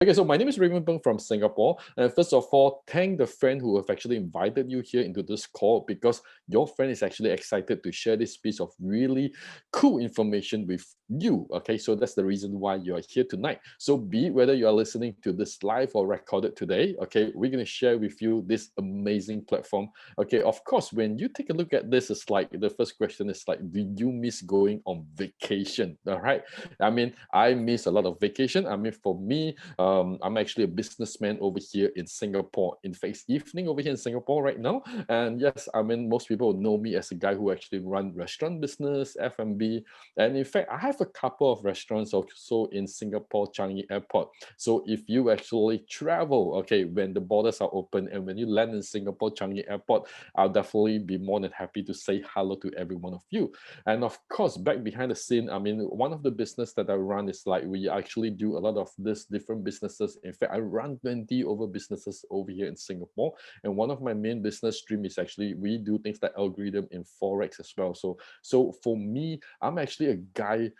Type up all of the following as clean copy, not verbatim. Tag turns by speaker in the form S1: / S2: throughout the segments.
S1: Okay, so my name is Raymond Peng from Singapore. And first of all, thank the friend who have actually invited you here into this call because your friend is actually excited to share this piece of really cool information with you. Okay, so that's the reason why you are here tonight. So be it whether you are listening to this live or recorded today, okay, we're going to share with you this amazing platform. Okay, of course, when you take a look at this, it's like the first question is like, do you miss going on vacation? All right. I mean, I miss a lot of vacation. I mean, for me, I'm actually a businessman over here in Singapore. In fact, it's evening over here in Singapore right now. And yes, I mean, most people know me as a guy who actually run restaurant business, F&B. And in fact, I have a couple of restaurants also in Singapore Changi Airport. So if you actually travel, okay, when the borders are open and when you land in Singapore Changi Airport, I'll definitely be more than happy to say hello to every one of you. And of course, back behind the scene, I mean, one of the business that I run is like we actually do a lot of this different businesses. In fact, I run 20 over businesses over here in Singapore. And one of my main business stream is actually we do things like algorithm in Forex as well. So for me, I'm actually a guy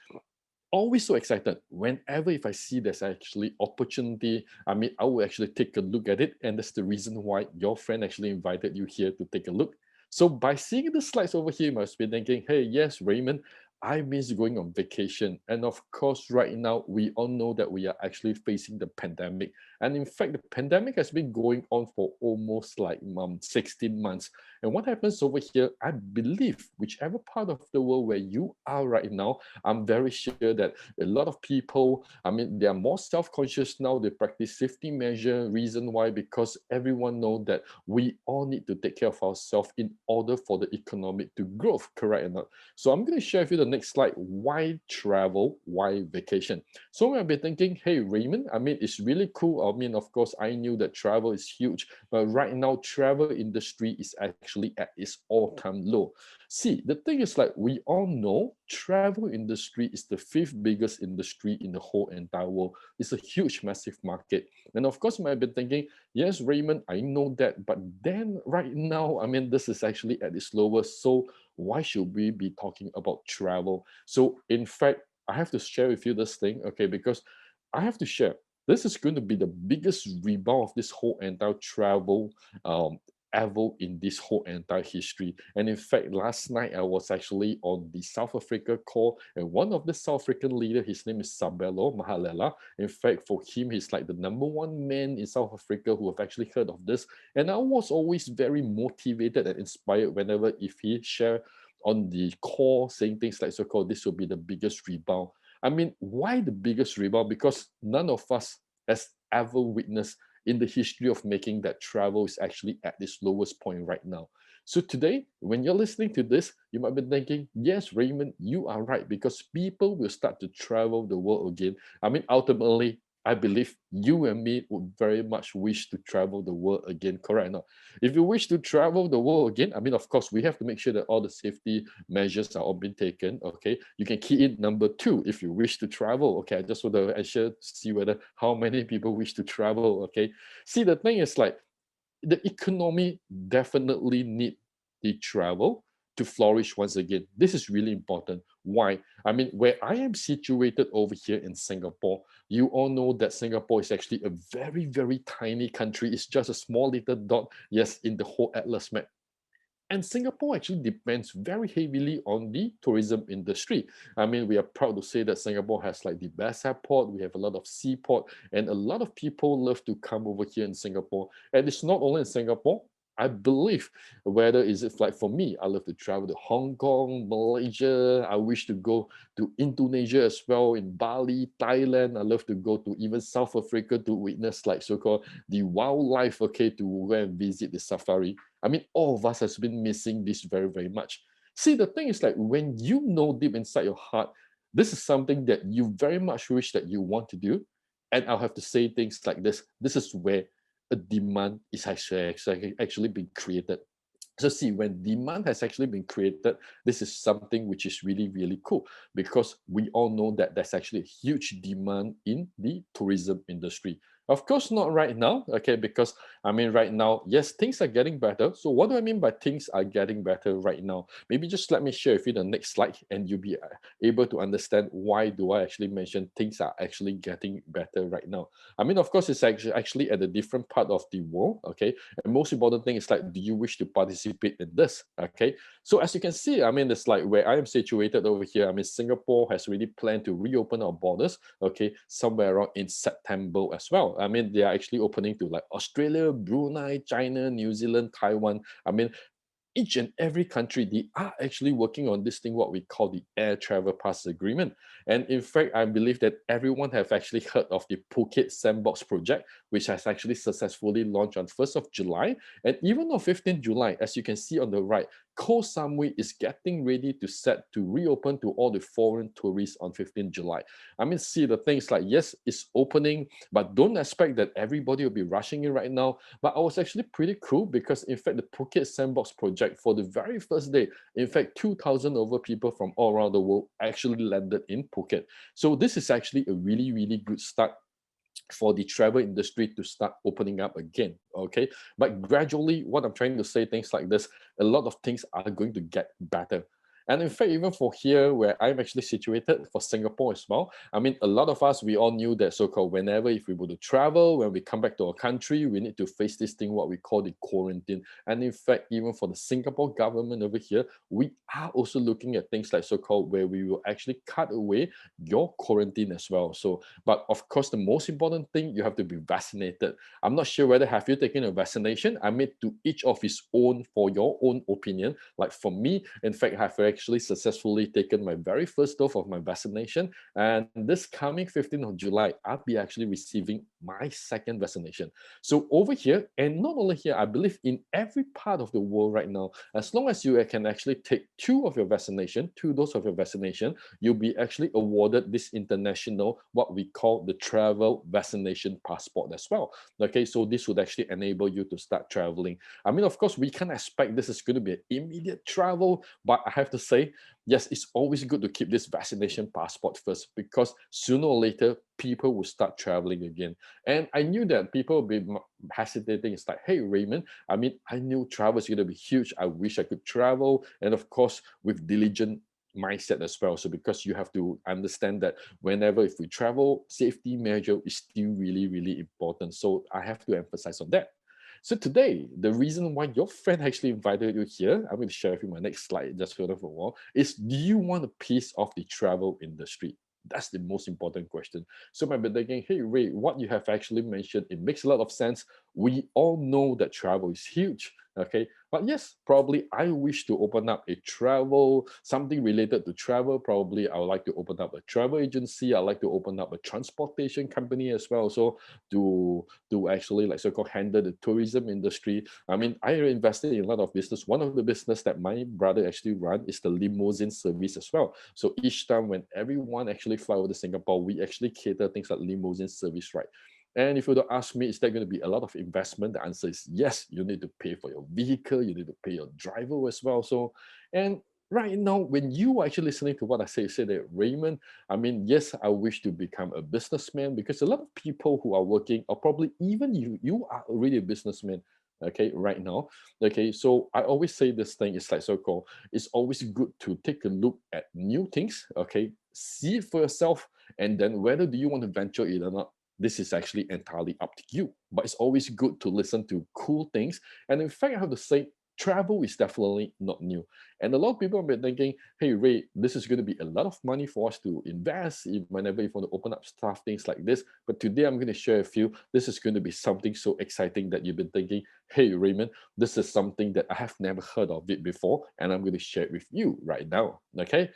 S1: always so excited whenever if I see there's actually opportunity. I mean, I will actually take a look at it. And that's the reason why your friend actually invited you here to take a look. So by seeing the slides over here, you must be thinking, hey, yes, Raymond, I miss going on vacation. And of course, right now, we all know that we are actually facing the pandemic. And in fact, the pandemic has been going on for almost like 16 months. And what happens over here, I believe, whichever part of the world where you are right now, I'm very sure that a lot of people, I mean, they are more self-conscious now. They practice safety measure. Reason why? Because everyone know that we all need to take care of ourselves in order for the economic to grow, correct or not? So I'm going to share with you the next slide. Why travel? Why vacation? So I've been thinking, hey, Raymond, I mean, it's really cool. I mean, of course, I knew that travel is huge, but right now, travel industry is actually at its all-time low. See, the thing is like we all know travel industry is the fifth biggest industry in the whole entire world. It's a huge, massive market. And of course, you might be thinking, yes, Raymond, I know that, but then right now, I mean, this is actually at its lowest. So why should we be talking about travel? So in fact, I have to share with you this thing, okay, because I have to share. This is going to be the biggest rebound of this whole entire travel ever in this whole entire history. And in fact, last night I was actually on the South Africa call, and one of the South African leader, his name is Sabelo Mahalela. In fact, for him, he's like the number one man in South Africa who have actually heard of this. And I was always very motivated and inspired whenever if he share on the call saying things like so-called this will be the biggest rebound. I mean, why the biggest rebound? Because none of us has ever witnessed in the history of making that travel is actually at its lowest point right now. So today, when you're listening to this, you might be thinking, yes, Raymond, you are right, because people will start to travel the world again. I mean, ultimately, I believe you and me would very much wish to travel the world again, correct or not? If you wish to travel the world again, I mean, of course, we have to make sure that all the safety measures are all being taken, okay? You can key in number 2 if you wish to travel, okay? I just want to ensure to see whether how many people wish to travel, okay? See, the thing is like, the economy definitely need the travel to flourish once again. This is really important. Why? I mean, where I am situated over here in Singapore, you all know that Singapore is actually a very, very tiny country. It's just a small little dot, yes, in the whole atlas map. And Singapore actually depends very heavily on the tourism industry. I mean, we are proud to say that Singapore has like the best airport. We have a lot of seaport, and a lot of people love to come over here in Singapore. And it's not only in Singapore. I believe whether is it like for me, I love to travel to Hong Kong, Malaysia. I wish to go to Indonesia as well, in Bali, Thailand. I love to go to even South Africa to witness like so-called the wildlife, okay, to go and visit the safari. I mean, all of us has been missing this very, very much. See, the thing is like when you know deep inside your heart, this is something that you very much wish that you want to do. And I'll have to say things like this. This is where a demand is actually being created. So see, when demand has actually been created, this is something which is really, really cool because we all know that there's actually a huge demand in the tourism industry. Of course, not right now, okay, because I mean, right now, yes, things are getting better. So what do I mean by things are getting better right now? Maybe just let me share with you the next slide and you'll be able to understand why do I actually mention things are actually getting better right now. I mean, of course, it's actually at a different part of the world, okay? And most important thing is like, do you wish to participate in this? Okay. So as you can see, I mean, it's like where I am situated over here. I mean, Singapore has really planned to reopen our borders, okay, somewhere around in September as well. I mean, they are actually opening to like Australia, Brunei, China, New Zealand, Taiwan. I mean, each and every country, they are actually working on this thing, what we call the air travel pass agreement. And in fact, I believe that everyone have actually heard of the Phuket Sandbox project, which has actually successfully launched on 1st of July. And even on 15th July, as you can see on the right, Koh Samui is getting ready to set to reopen to all the foreign tourists on 15th July. I mean, see the things like, yes, it's opening, but don't expect that everybody will be rushing in right now. But I was actually pretty cool because in fact, the Phuket Sandbox project for the very first day, in fact, 2,000 over people from all around the world actually landed in Phuket. So this is actually a really, really good start for the travel industry to start opening up again, okay? But gradually, what I'm trying to say, things like this, a lot of things are going to get better. And in fact, even for here, where I'm actually situated, for Singapore as well, I mean, a lot of us, we all knew that so-called whenever if we were to travel, when we come back to our country, we need to face this thing, what we call the quarantine. And in fact, even for the Singapore government over here, we are also looking at things like so-called where we will actually cut away your quarantine as well. So but of course, the most important thing, you have to be vaccinated. I'm not sure whether have you taken a vaccination. I mean, to each of his own for your own opinion. Like for me, in fact, I've actually successfully taken my very first dose of my vaccination. And this coming 15th of July, I'll be actually receiving my second vaccination. So over here, and not only here, I believe in every part of the world right now, as long as you can actually take two doses of your vaccination, you'll be actually awarded this international, what we call the travel vaccination passport as well. Okay, so this would actually enable you to start traveling. I mean, of course, we can't expect this is going to be an immediate travel, but I have to say, yes, it's always good to keep this vaccination passport first because sooner or later, people will start traveling again. And I knew that people will be hesitating. It's like, hey, Raymond, I mean, I knew travel is going to be huge. I wish I could travel. And of course, with diligent mindset as well. So because you have to understand that whenever if we travel, safety measure is still really, really important. So I have to emphasize on that. So today, the reason why your friend actually invited you here, I'm going to share with you my next slide just for a while, is do you want a piece of the travel industry? That's the most important question. So I might be thinking, hey, Ray, what you have actually mentioned, it makes a lot of sense. We all know that travel is huge, okay? But yes, probably I wish to open up a travel, something related to travel. Probably I would like to open up a travel agency. I'd like to open up a transportation company as well. So to actually like so-called handle the tourism industry. I mean, I invested in a lot of business. One of the business that my brother actually run is the limousine service as well. So each time when everyone actually fly over to Singapore, we actually cater things like limousine service, right? And if you were to ask me, is there going to be a lot of investment? The answer is yes. You need to pay for your vehicle. You need to pay your driver as well. So, and right now, when you are actually listening to what I say that Raymond, I mean, yes, I wish to become a businessman because a lot of people who are working, or probably even you are already a businessman, okay, right now. Okay, so I always say this thing is like so-called, it's always good to take a look at new things, okay, see it for yourself, and then whether do you want to venture it or not, this is actually entirely up to you. But it's always good to listen to cool things. And in fact, I have to say, travel is definitely not new. And a lot of people have been thinking, hey, Ray, this is going to be a lot of money for us to invest whenever you want to open up stuff, things like this. But today I'm going to share with you, this is going to be something so exciting that you've been thinking, hey, Raymond, this is something that I have never heard of it before. And I'm going to share it with you right now. Okay.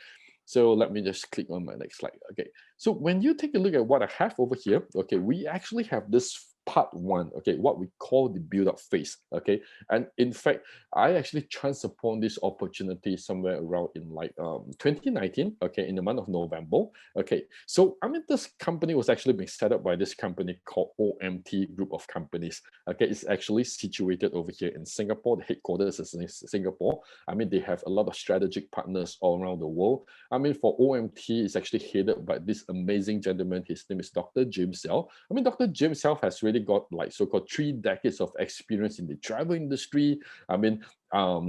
S1: So let me just click on my next slide. Okay. So when you take a look at what I have over here, okay, we actually have this part one, okay, what we call the build-up phase, okay. And in fact, I actually chanced upon this opportunity somewhere around in like 2019, okay, in the month of November, okay. So I mean, this company was actually being set up by this company called OMT Group of Companies, okay. It's actually situated over here in Singapore. The headquarters is in Singapore. I mean, they have a lot of strategic partners all around the world. I mean, for OMT, it's actually headed by this amazing gentleman. His name is Dr. James Yao. I mean, Dr. James Yao has really got like so-called 3 decades of experience in the travel industry. I mean,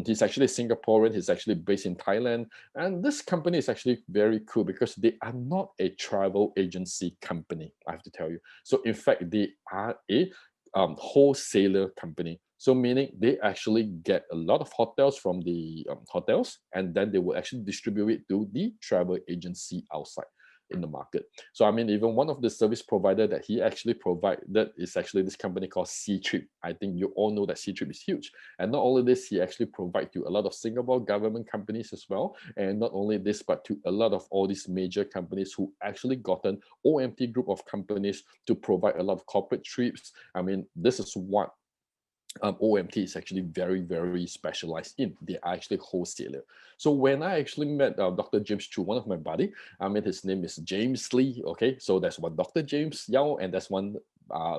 S1: he's actually Singaporean. He's actually based in Thailand. And this company is actually very cool because they are not a travel agency company, I have to tell you. So in fact, they are a wholesaler company. So meaning they actually get a lot of hotels from the hotels, and then they will actually distribute it to the travel agency outside in the market. So I mean, even one of the service provider that he actually provided is actually this company called C-Trip. I think you all know that C-Trip is huge. And not only this, he actually provide to a lot of Singapore government companies as well. And not only this, but to a lot of all these major companies who actually gotten OMT group of companies to provide a lot of corporate trips. I mean, this is what OMT is actually very, very specialized in. They are actually wholesaler. So when I actually met Dr. James through one of my buddy, I mean, his name is James Lee. Okay, so that's one Dr. James Yao, and that's one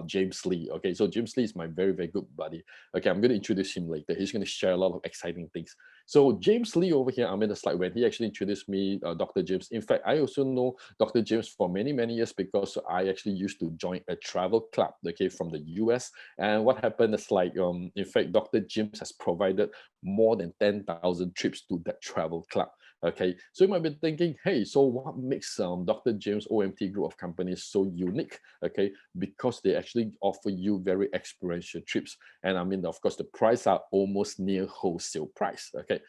S1: James Lee. Okay, so James Lee is my very, very good buddy. Okay, I'm going to introduce him later. He's going to share a lot of exciting things. So James Lee over here, I mean, it's like when he actually introduced me, Dr. James. In fact, I also know Dr. James for many, many years because I actually used to join a travel club, okay, from the US. And what happened is like, in fact, Dr. James has provided more than 10,000 trips to that travel club. Okay, so you might be thinking, hey, so what makes Dr. James OMT group of companies so unique? Okay, because they actually offer you very experiential trips, and I mean, of course, the price are almost near wholesale price. Okay,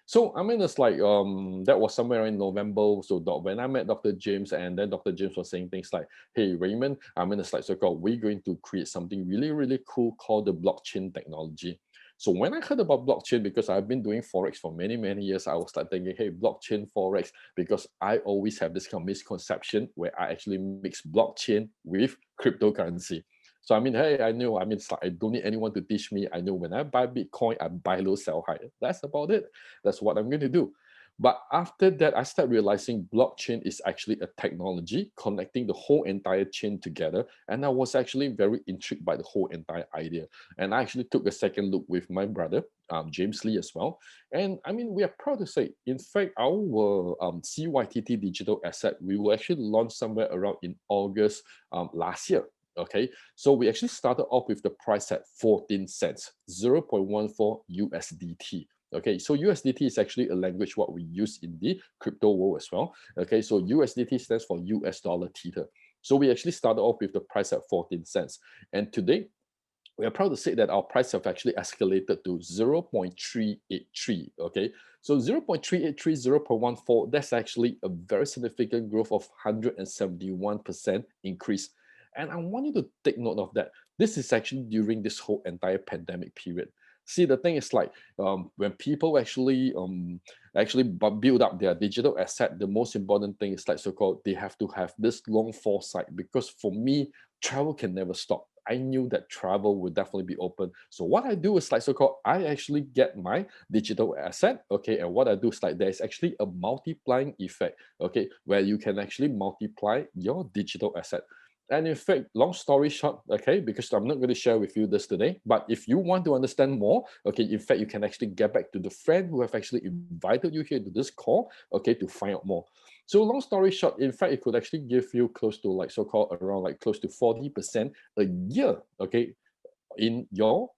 S1: so I mean, it's like that was somewhere in November. So when I met Dr. James, and then Dr. James was saying things like, "Hey Raymond, I mean, it's like so-called we're going to create something really really cool called the blockchain technology." So when I heard about blockchain, because I've been doing forex for many many years, I was like thinking, "Hey, blockchain forex," because I always have this kind of misconception where I actually mix blockchain with cryptocurrency. So I mean, hey, I know. I mean, it's like I don't need anyone to teach me. I know when I buy Bitcoin, I buy low, sell high. That's about it. That's what I'm going to do. But after that, I started realizing blockchain is actually a technology connecting the whole entire chain together. And I was actually very intrigued by the whole entire idea. And I actually took a second look with my brother, James Lee, as well. And I mean, we are proud to say, in fact, our CYTT digital asset, we will actually launch somewhere around in August last year. Okay, so we actually started off with the price at 14 cents, 0.14 USDT. Okay, so USDT is actually a language what we use in the crypto world as well. Okay, so USDT stands for US dollar theta. So we actually started off with the price at 14 cents. And today, we are proud to say that our price have actually escalated to 0.383. Okay, so 0.383, 0.14, that's actually a very significant growth of 171% increase. And I want you to take note of that. This is actually during this whole entire pandemic period. See, the thing is like when people actually build up their digital asset, the most important thing is like so-called they have to have this long foresight, because for me, travel can never stop. I knew that travel would definitely be open. So what I do is like so-called I actually get my digital asset, okay, and what I do is like there's actually a multiplying effect, okay, where you can actually multiply your digital asset. And in fact, long story short, okay, because I'm not going to share with you this today, but if you want to understand more, okay, in fact, you can actually get back to the friend who have actually invited you here to this call, okay, to find out more. So long story short, in fact, it could actually give you close to like so-called around like close to 40% a year, okay, in your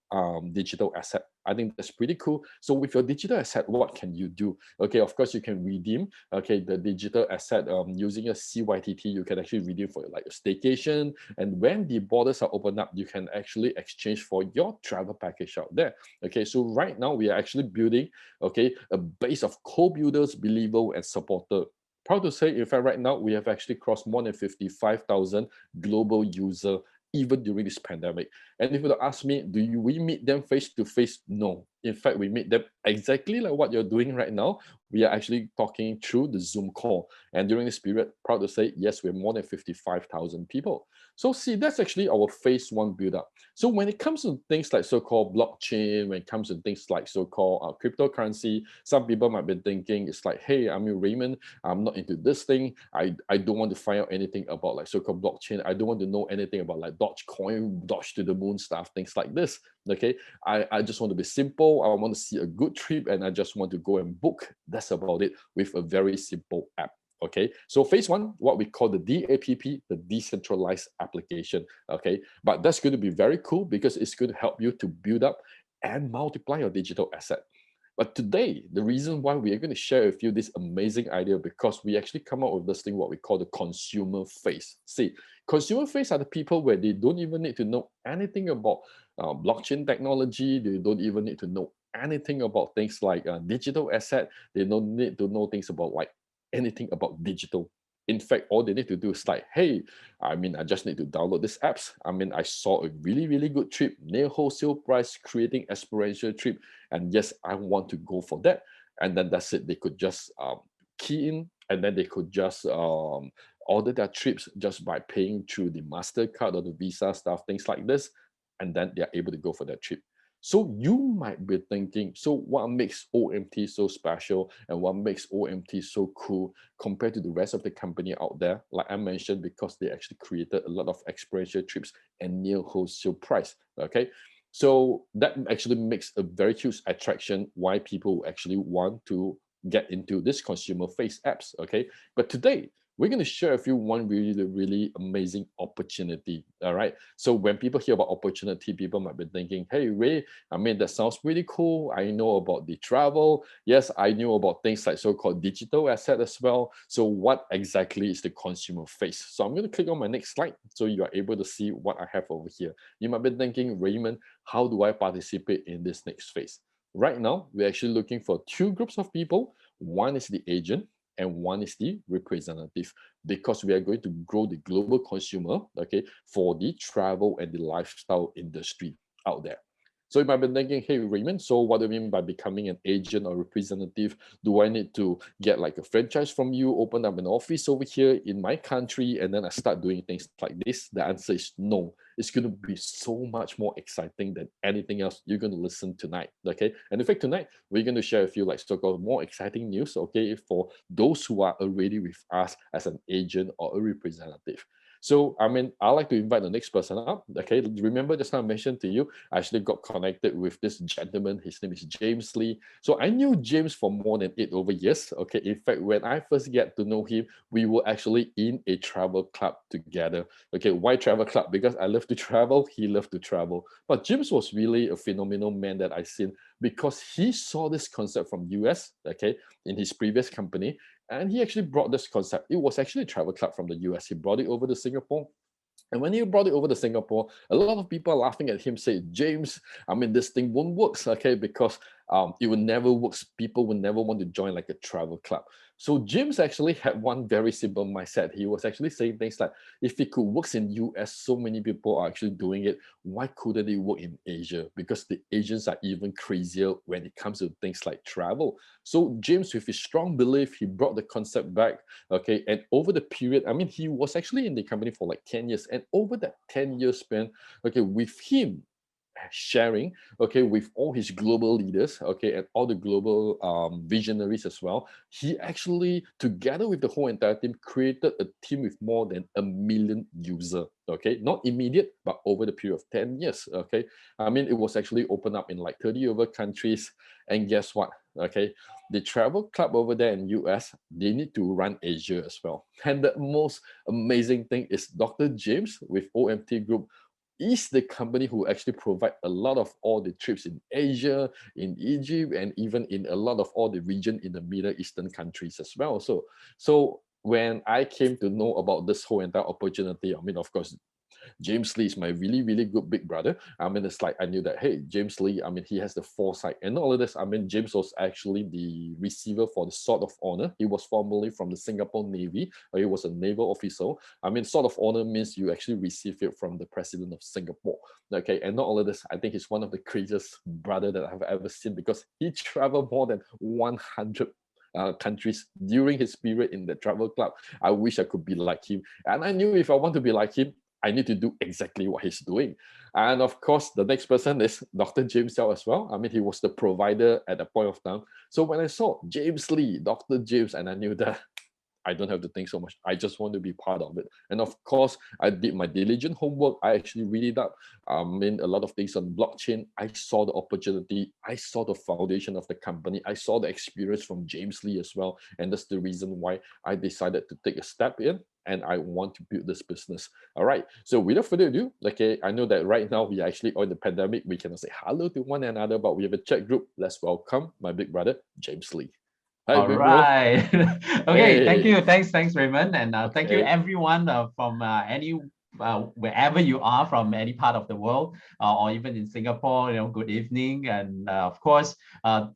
S1: digital asset. I think that's pretty cool. So with your digital asset, what can you do? Okay, of course you can redeem, okay, the digital asset using a CYTT. You can actually redeem for like a staycation, and when the borders are opened up, you can actually exchange for your travel package out there. Okay, so right now we are actually building, okay, a base of co-builders, believer, and supporter. Proud to say, in fact, right now we have actually crossed more than 55,000 global user even during this pandemic. And if you ask me, we meet them face to face? No, In fact, we meet them exactly like what you're doing right now. We are actually talking through the Zoom call. And during this period, proud to say, yes, we're more than 55,000 people. So see, that's actually our phase one build up. So when it comes to things like so-called blockchain, when it comes to things like so-called cryptocurrency, some people might be thinking it's like, hey, I'm Raymond, I'm not into this thing. I don't want to find out anything about like so-called blockchain. I don't want to know anything about like Dogecoin, Doge to the moon stuff, things like this. Okay. I just want to be simple. I want to see a good trip and I just want to go and book. That's about it with a very simple app. Okay, so phase one, what we call the DAPP, the decentralized application. Okay, but that's going to be very cool because it's going to help you to build up and multiply your digital asset. But today, the reason why we are going to share with you this amazing idea because we actually come up with this thing, what we call the consumer phase. See, consumer phase are the people where they don't even need to know anything about blockchain technology. They don't even need to know anything about things like digital asset. They don't need to know things about like anything about digital. In fact, all they need to do is like, hey, I just need to download these apps. I saw a really, really good trip near wholesale price, creating experiential trip. And yes, I want to go for that. And then that's it. They could just key in and then they could just order their trips just by paying through the MasterCard or the Visa stuff, things like this. And then they're able to go for that trip. So you might be thinking, so what makes OMT so special and what makes OMT so cool compared to the rest of the company out there? Like I mentioned, because they actually created a lot of experiential trips and near wholesale price. Okay. So that actually makes a very huge attraction why people actually want to get into this consumer face apps. Okay. But today, we're going to share with you one really, really amazing opportunity. All right. So when people hear about opportunity, people might be thinking, hey, Ray, that sounds pretty cool. I know about the travel. Yes, I knew about things like so-called digital asset as well. So what exactly is the consumer face? So I'm going to click on my next slide so you are able to see what I have over here. You might be thinking, Raymond, how do I participate in this next phase? Right now, we're actually looking for two groups of people. One is the agent and one is the representative because we are going to grow the global consumer, okay, for the travel and the lifestyle industry out there. So you might be thinking, hey, Raymond, so what do you mean by becoming an agent or representative? Do I need to get like a franchise from you, open up an office over here in my country, and then I start doing things like this? The answer is no. It's going to be so much more exciting than anything else you're going to listen tonight, okay? And in fact, tonight, we're going to share with you like so-called more exciting news, okay, for those who are already with us as an agent or a representative. So, I like to invite the next person up. Okay, remember just now I mentioned to you, I actually got connected with this gentleman. His name is James Lee. So I knew James for more than 8 over years. Okay, in fact, when I first get to know him, we were actually in a travel club together. Okay, why travel club? Because I love to travel, he loved to travel. But James was really a phenomenal man that I seen because he saw this concept from US, okay, in his previous company, and he actually brought this concept. It was actually a travel club from the US. He brought it over to Singapore. And when he brought it over to Singapore, a lot of people laughing at him say, James, this thing won't work, okay, because it will never work. People will never want to join like a travel club. So James actually had one very simple mindset. He was actually saying things like, if it could work in US, so many people are actually doing it. Why couldn't it work in Asia? Because the Asians are even crazier when it comes to things like travel. So James, with his strong belief, he brought the concept back. Okay, and over the period, he was actually in the company for like 10 years. And over that 10-year span, okay, with him sharing, okay, with all his global leaders, okay, and all the global visionaries as well, he actually, together with the whole entire team, created a team with more than 1 million users, okay, not immediate, but over the period of 10 years, okay. It was actually opened up in like 30 over countries, and guess what, okay, the travel club over there in US, they need to run Asia as well. And the most amazing thing is Dr. James with OMT Group is the company who actually provide a lot of all the trips in Asia, in Egypt, and even in a lot of all the region in the Middle Eastern countries as well. So when I came to know about this whole entire opportunity, of course, James Lee is my really, really good big brother. I mean, it's like I knew that, hey, James Lee, I mean, he has the foresight and all of this. I mean, James was actually the receiver for the Sword of Honor. He was formerly from the Singapore Navy, or he was a naval officer. I mean, Sword of Honor means you actually receive it from the president of Singapore. Okay, and not all of this, I think he's one of the craziest brother that I've ever seen, because he traveled more than 100 countries during his period in the travel club. I wish I could be like him. And I knew if I want to be like him, I need to do exactly what he's doing. And of course, the next person is Dr. James Yao as well. I mean, he was the provider at the point of time. So when I saw James Lee, Dr. James, and I knew that I don't have to think so much. I just want to be part of it. And of course, I did my diligent homework. I actually read it up. I mean, a lot of things on blockchain. I saw the opportunity. I saw the foundation of the company. I saw the experience from James Lee as well. And that's the reason why I decided to take a step in and I want to build this business. All right. So without further ado, okay, I know that right now we are actually on the pandemic. We cannot say hello to one another, but we have a chat group. Let's welcome my big brother, James Lee. Hi,
S2: All
S1: big bro.
S2: right. Okay. Thank
S1: Hey.
S2: you. Thanks, Raymond. And thank you,
S1: Okay.
S2: everyone from any wherever you are from any part of the world, or even in Singapore. Good evening. And of course,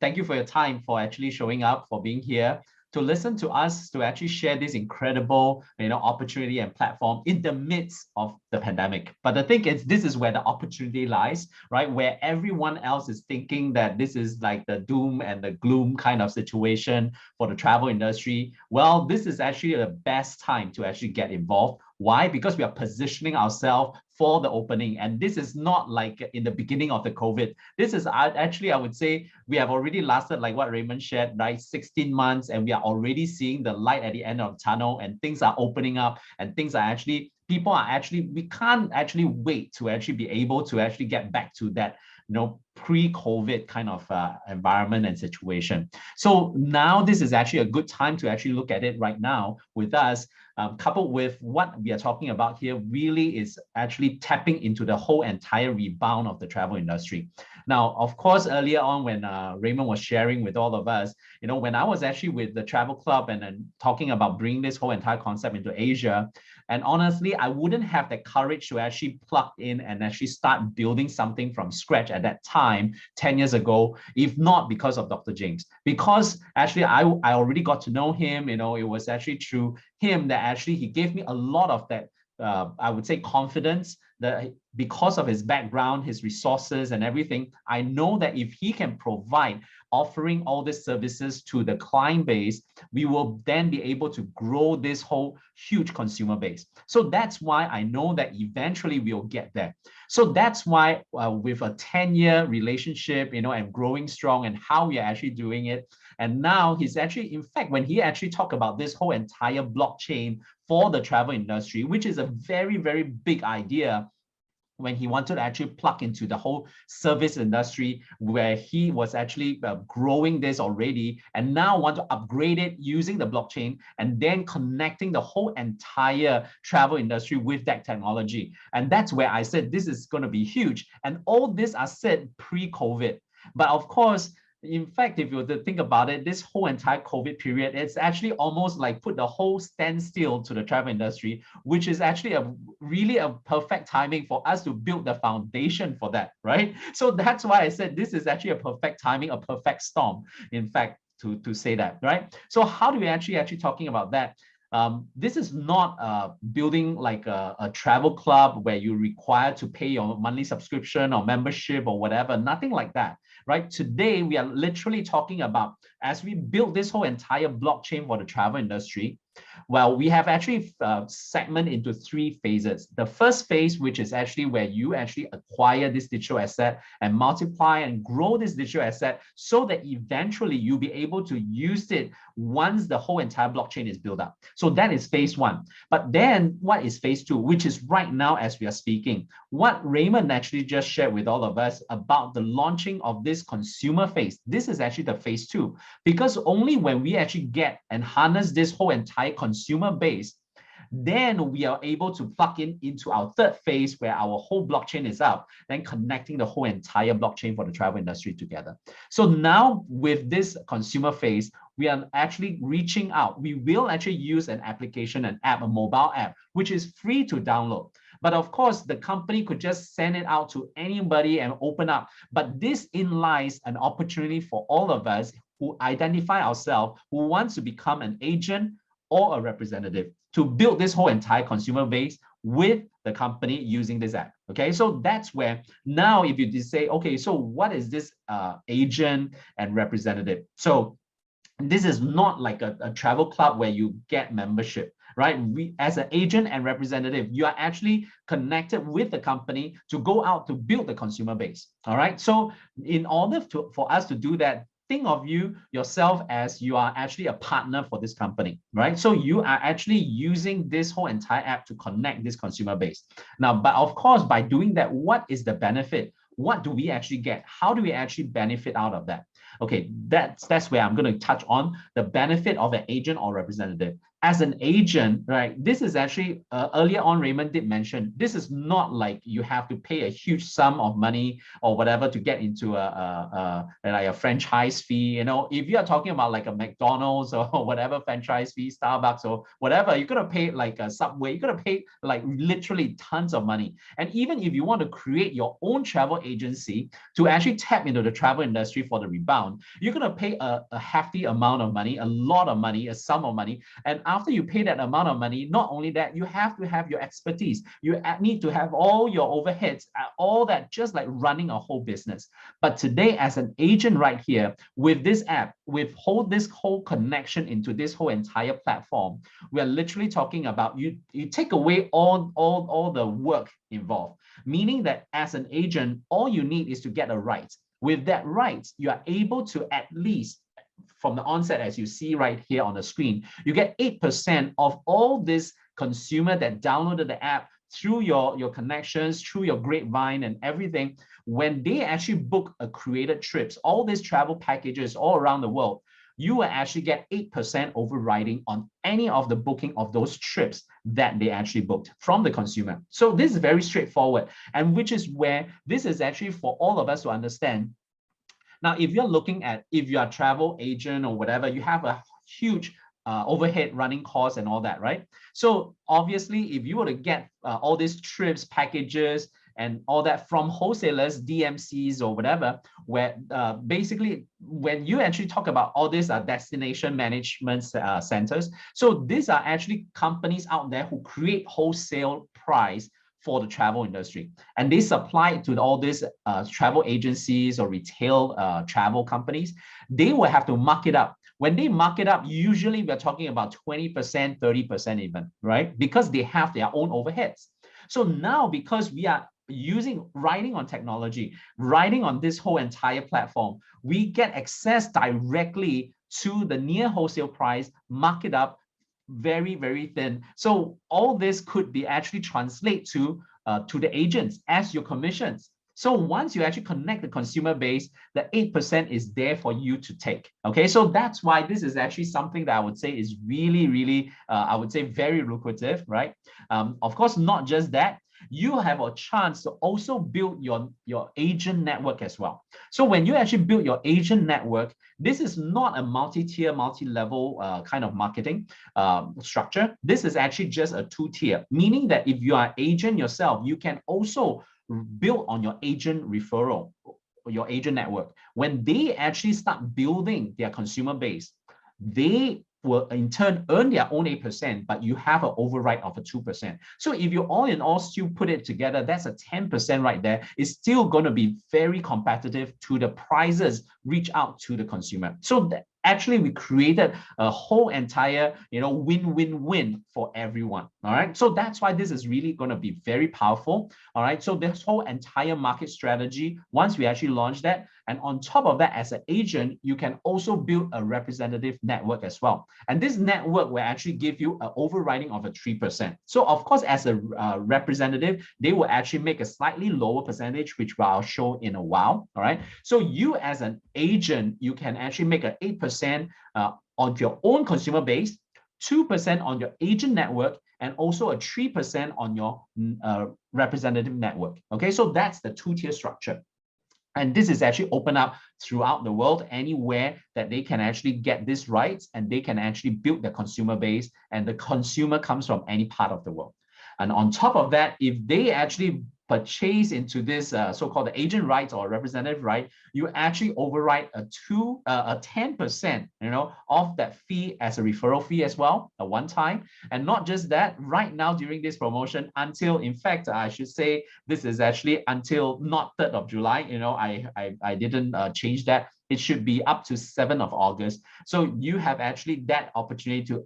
S2: thank you for your time, for actually showing up, for being here to listen to us, to actually share this incredible opportunity and platform in the midst of the pandemic. But the thing is, this is where the opportunity lies, right? Where everyone else is thinking that this is like the doom and the gloom kind of situation for the travel industry. Well, this is actually the best time to actually get involved. Why? Because we are positioning ourselves for the opening. And this is not like in the beginning of the COVID. This is actually, I would say, we have already lasted, like what Raymond shared, right? 16 months, and we are already seeing the light at the end of the tunnel, and things are opening up, and things are actually, people are actually, we can't actually wait to actually be able to actually get back to that pre-COVID kind of environment and situation. So now this is actually a good time to actually look at it right now with us. Coupled with what we are talking about here, really is actually tapping into the whole entire rebound of the travel industry. Now, of course, earlier on when Raymond was sharing with all of us, when I was actually with the travel club and then talking about bringing this whole entire concept into Asia, and honestly, I wouldn't have the courage to actually plug in and actually start building something from scratch at that time, 10 years ago, if not because of Dr. James. Because actually, I already got to know him. It was actually through him that actually he gave me a lot of that, I would say, confidence, that because of his background, his resources and everything, I know that if he can provide offering all these services to the client base, we will then be able to grow this whole huge consumer base. So that's why I know that eventually we'll get there. So that's why with a 10-year relationship, and growing strong, and how we are actually doing it. And now he's actually, in fact, when he actually talked about this whole entire blockchain for the travel industry, which is a very, very big idea, when he wanted to actually plug into the whole service industry, where he was actually growing this already, and now want to upgrade it using the blockchain, and then connecting the whole entire travel industry with that technology. And that's where I said this is going to be huge. And all this I said pre-COVID. But of course, in fact, if you were to think about it, this whole entire COVID period, it's actually almost like put the whole standstill to the travel industry, which is actually really a perfect timing for us to build the foundation for that, right? So that's why I said this is actually a perfect timing, a perfect storm, in fact, to say that, right? So how do we actually talking about that? This is not building like a travel club where you require to pay your monthly subscription or membership or whatever, nothing like that, right? Today, we are literally talking about, as we build this whole entire blockchain for the travel industry, well, we have actually segmented into 3 phases. The first phase, which is actually where you actually acquire this digital asset and multiply and grow this digital asset so that eventually you'll be able to use it once the whole entire blockchain is built up. So that is phase 1. But then what is phase 2, which is right now as we are speaking? What Raymond actually just shared with all of us about the launching of this consumer phase. This is actually the phase 2, because only when we actually get and harness this whole entire consumer base, then we are able to plug in into our 3rd phase, where our whole blockchain is up, then connecting the whole entire blockchain for the travel industry together. So now with this consumer phase, we are actually reaching out. We will actually use an application, an app, a mobile app, which is free to download. But of course, the company could just send it out to anybody and open up. But this in lies an opportunity for all of us who identify ourselves, who wants to become an agent or a representative, to build this whole entire consumer base with the company using this app. Okay, so that's where now if you just say, okay, so what is this agent and representative? So this is not like a travel club where you get membership, right? We, as an agent and representative, you are actually connected with the company to go out to build the consumer base. All right. So in order for us to do that, think of yourself as you are actually a partner for this company, right? So you are actually using this whole entire app to connect this consumer base. Now, but of course, by doing that, what is the benefit? What do we actually get? How do we actually benefit out of that? Okay, that's where I'm going to touch on the benefit of an agent or representative. As an agent, right, this is actually, earlier on, Raymond did mention, this is not like you have to pay a huge sum of money or whatever to get into like a franchise fee. You know, if you are talking about like a McDonald's or whatever franchise fee, Starbucks or whatever, you're going to pay like a Subway, you're going to pay like literally tons of money. And even if you want to create your own travel agency to actually tap into the travel industry for the rebound, you're going to pay a hefty amount of money, a lot of money, a sum of money. And after you pay that amount of money, not only that, you have to have your expertise. You need to have all your overheads, all that, just like running a whole business. But today, as an agent right here, with this app, with this whole connection into this whole entire platform, we are literally talking about you take away all the work involved, meaning that as an agent, all you need is to get a right. With that right, you are able to at least, from the onset, as you see right here on the screen, you get 8% of all this consumer that downloaded the app through your connections, through your grapevine and everything. When they actually book a created trips, all these travel packages all around the world, you will actually get 8% overriding on any of the booking of those trips that they actually booked from the consumer. So this is very straightforward, and which is where this is actually for all of us to understand. Now, if you're looking at, if you're a travel agent or whatever, you have a huge overhead running costs and all that, right? So obviously, if you were to get all these trips, packages, and all that from wholesalers, DMCs or whatever, where basically when you actually talk about all these destination management centers, so these are actually companies out there who create wholesale price for the travel industry, and they supply it to all these travel agencies or retail travel companies. They will have to mark it up. When they mark it up, usually we're talking about 20%, 30% even, right? Because they have their own overheads. So now, because we are riding on technology, riding on this whole entire platform, we get access directly to the near wholesale price, mark it up very, very thin. So all this could be actually translate to the agents as your commissions. So once you actually connect the consumer base, the 8% is there for you to take. Okay, so that's why this is actually something that I would say is really, really, I would say very lucrative, right? Of course, not just that, you have a chance to also build your agent network as well. So when you actually build your agent network, this is not a multi-tier, multi-level kind of marketing structure. This is actually just a two-tier, meaning that if you are an agent yourself, you can also build on your agent referral, your agent network. When they actually start building their consumer base, they will in turn earn their own 8%, but you have an override of a 2%. So if you all in all still put it together, that's a 10% right there. It's still going to be very competitive to the prices reach out to the consumer. So actually we created a whole entire, win-win-win for everyone. All right. So that's why this is really going to be very powerful. All right. So this whole entire market strategy, once we actually launch that, and on top of that, as an agent, you can also build a representative network as well. And this network will actually give you an overriding of a 3%. So of course, as a representative, they will actually make a slightly lower percentage, which I'll show in a while. All right. So you as an agent, you can actually make an 8% on your own consumer base, 2% on your agent network, and also a 3% on your representative network. Okay, so that's the two-tier structure. And this is actually open up throughout the world, anywhere that they can actually get this rights and they can actually build their consumer base, and the consumer comes from any part of the world. And on top of that, if they actually purchase into this so-called agent rights or representative right, you actually override a 10%, of that fee as a referral fee as well, a one time. And not just that, right now during this promotion, until, in fact, I should say this is actually until not 3rd of July. I didn't change that. It should be up to 7th of August. So you have actually that opportunity to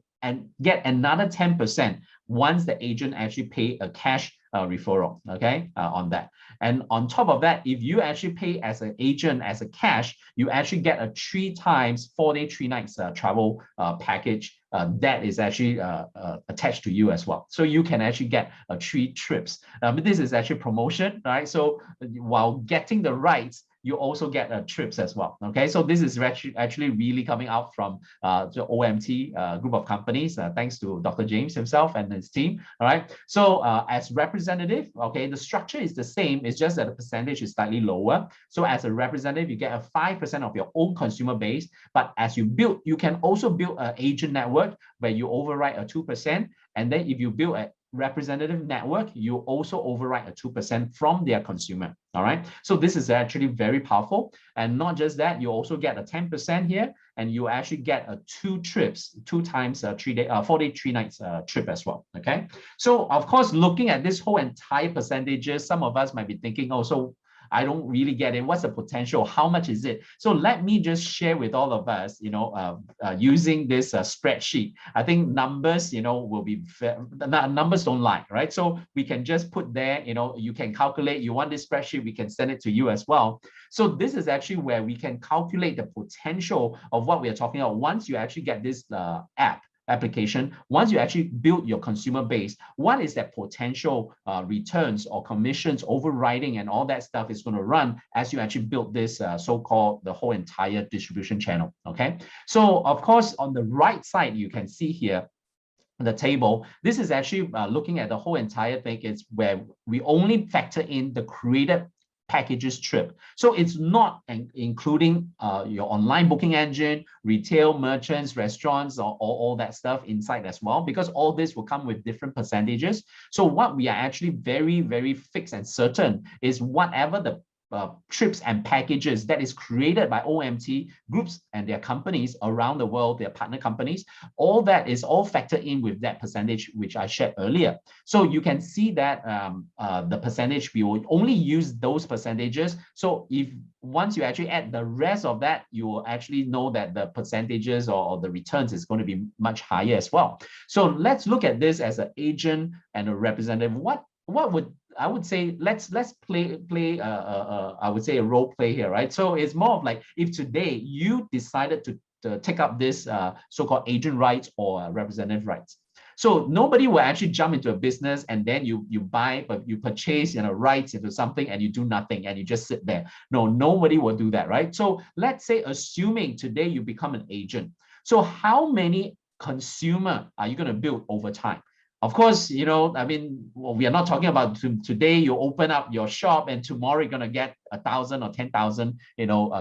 S2: get another 10% once the agent actually pay a cash referral, okay, on that. And on top of that, if you actually pay as an agent, as a cash, you actually get a 3 times 4-day 3 nights travel package that is actually attached to you as well. So you can actually get 3 trips. But this is actually promotion, right? So while getting the rights, you also get trips as well. Okay, so this is actually really coming out from the OMT group of companies, thanks to Dr. James himself and his team. All right, so as representative, okay, the structure is the same. It's just that the percentage is slightly lower. So as a representative, you get a 5% of your own consumer base. But as you build, you can also build an agent network where you override a 2%. And then if you build a representative network, you also override a 2% from their consumer. All right, so this is actually very powerful. And not just that, you also get a 10% here, and you actually get a 2 trips, 2 times 4-day 3 nights trip as well. Okay, so of course, looking at this whole entire percentages, some of us might be thinking, oh, so I don't really get it. What's the potential? How much is it? So let me just share with all of us, using this spreadsheet. I think numbers, will be, numbers don't lie, right? So we can just put there, you can calculate, you want this spreadsheet, we can send it to you as well. So this is actually where we can calculate the potential of what we are talking about once you actually get this application. Once you actually build your consumer base, what is that potential returns or commissions overriding and all that stuff is going to run as you actually build this so-called the whole entire distribution channel. Okay, so of course on the right side you can see here the table. This is actually looking at the whole entire thing. It's where we only factor in the created packages trip. So it's not including your online booking engine, retail, merchants, restaurants, or all that stuff inside as well, because all this will come with different percentages. So what we are actually very, very fixed and certain is whatever the trips and packages that is created by OMT groups and their companies around the world, their partner companies, all that is all factored in with that percentage which I shared earlier. So you can see that the percentage, we will only use those percentages. So if once you actually add the rest of that, you will actually know that the percentages or the returns is going to be much higher as well. So let's look at this as an agent and a representative. What would I would say, let's play I would say a role play here, right? So it's more of like if today you decided to take up this so-called agent rights or representative rights. So nobody will actually jump into a business and then you buy, but you purchase rights into something and you do nothing and you just sit there. No, nobody will do that, right? So let's say assuming today you become an agent. So how many consumer are you going to build over time? Of course, I mean, we are not talking about today you open up your shop and tomorrow you're going to get 1,000 or 10,000,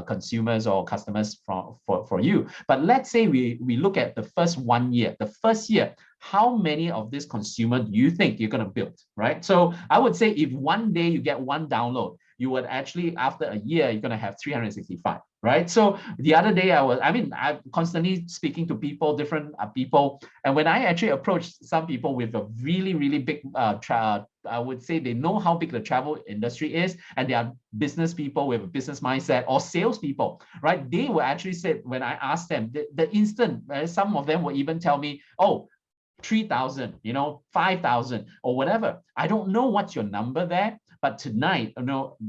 S2: consumers or customers for you. But let's say we look at the first 1 year, the first year, how many of this consumer do you think you're going to build, right? So I would say if one day you get 1 download, you would actually, after a year, you're going to have 365. Right. So the other day I'm constantly speaking to people, different people. And when I actually approach some people with a really, really big, I would say they know how big the travel industry is, and they are business people with a business mindset or salespeople, right? They will actually say, when I ask them, the instant, some of them will even tell me, oh, 3,000, 5,000 or whatever. I don't know what's your number there. But tonight,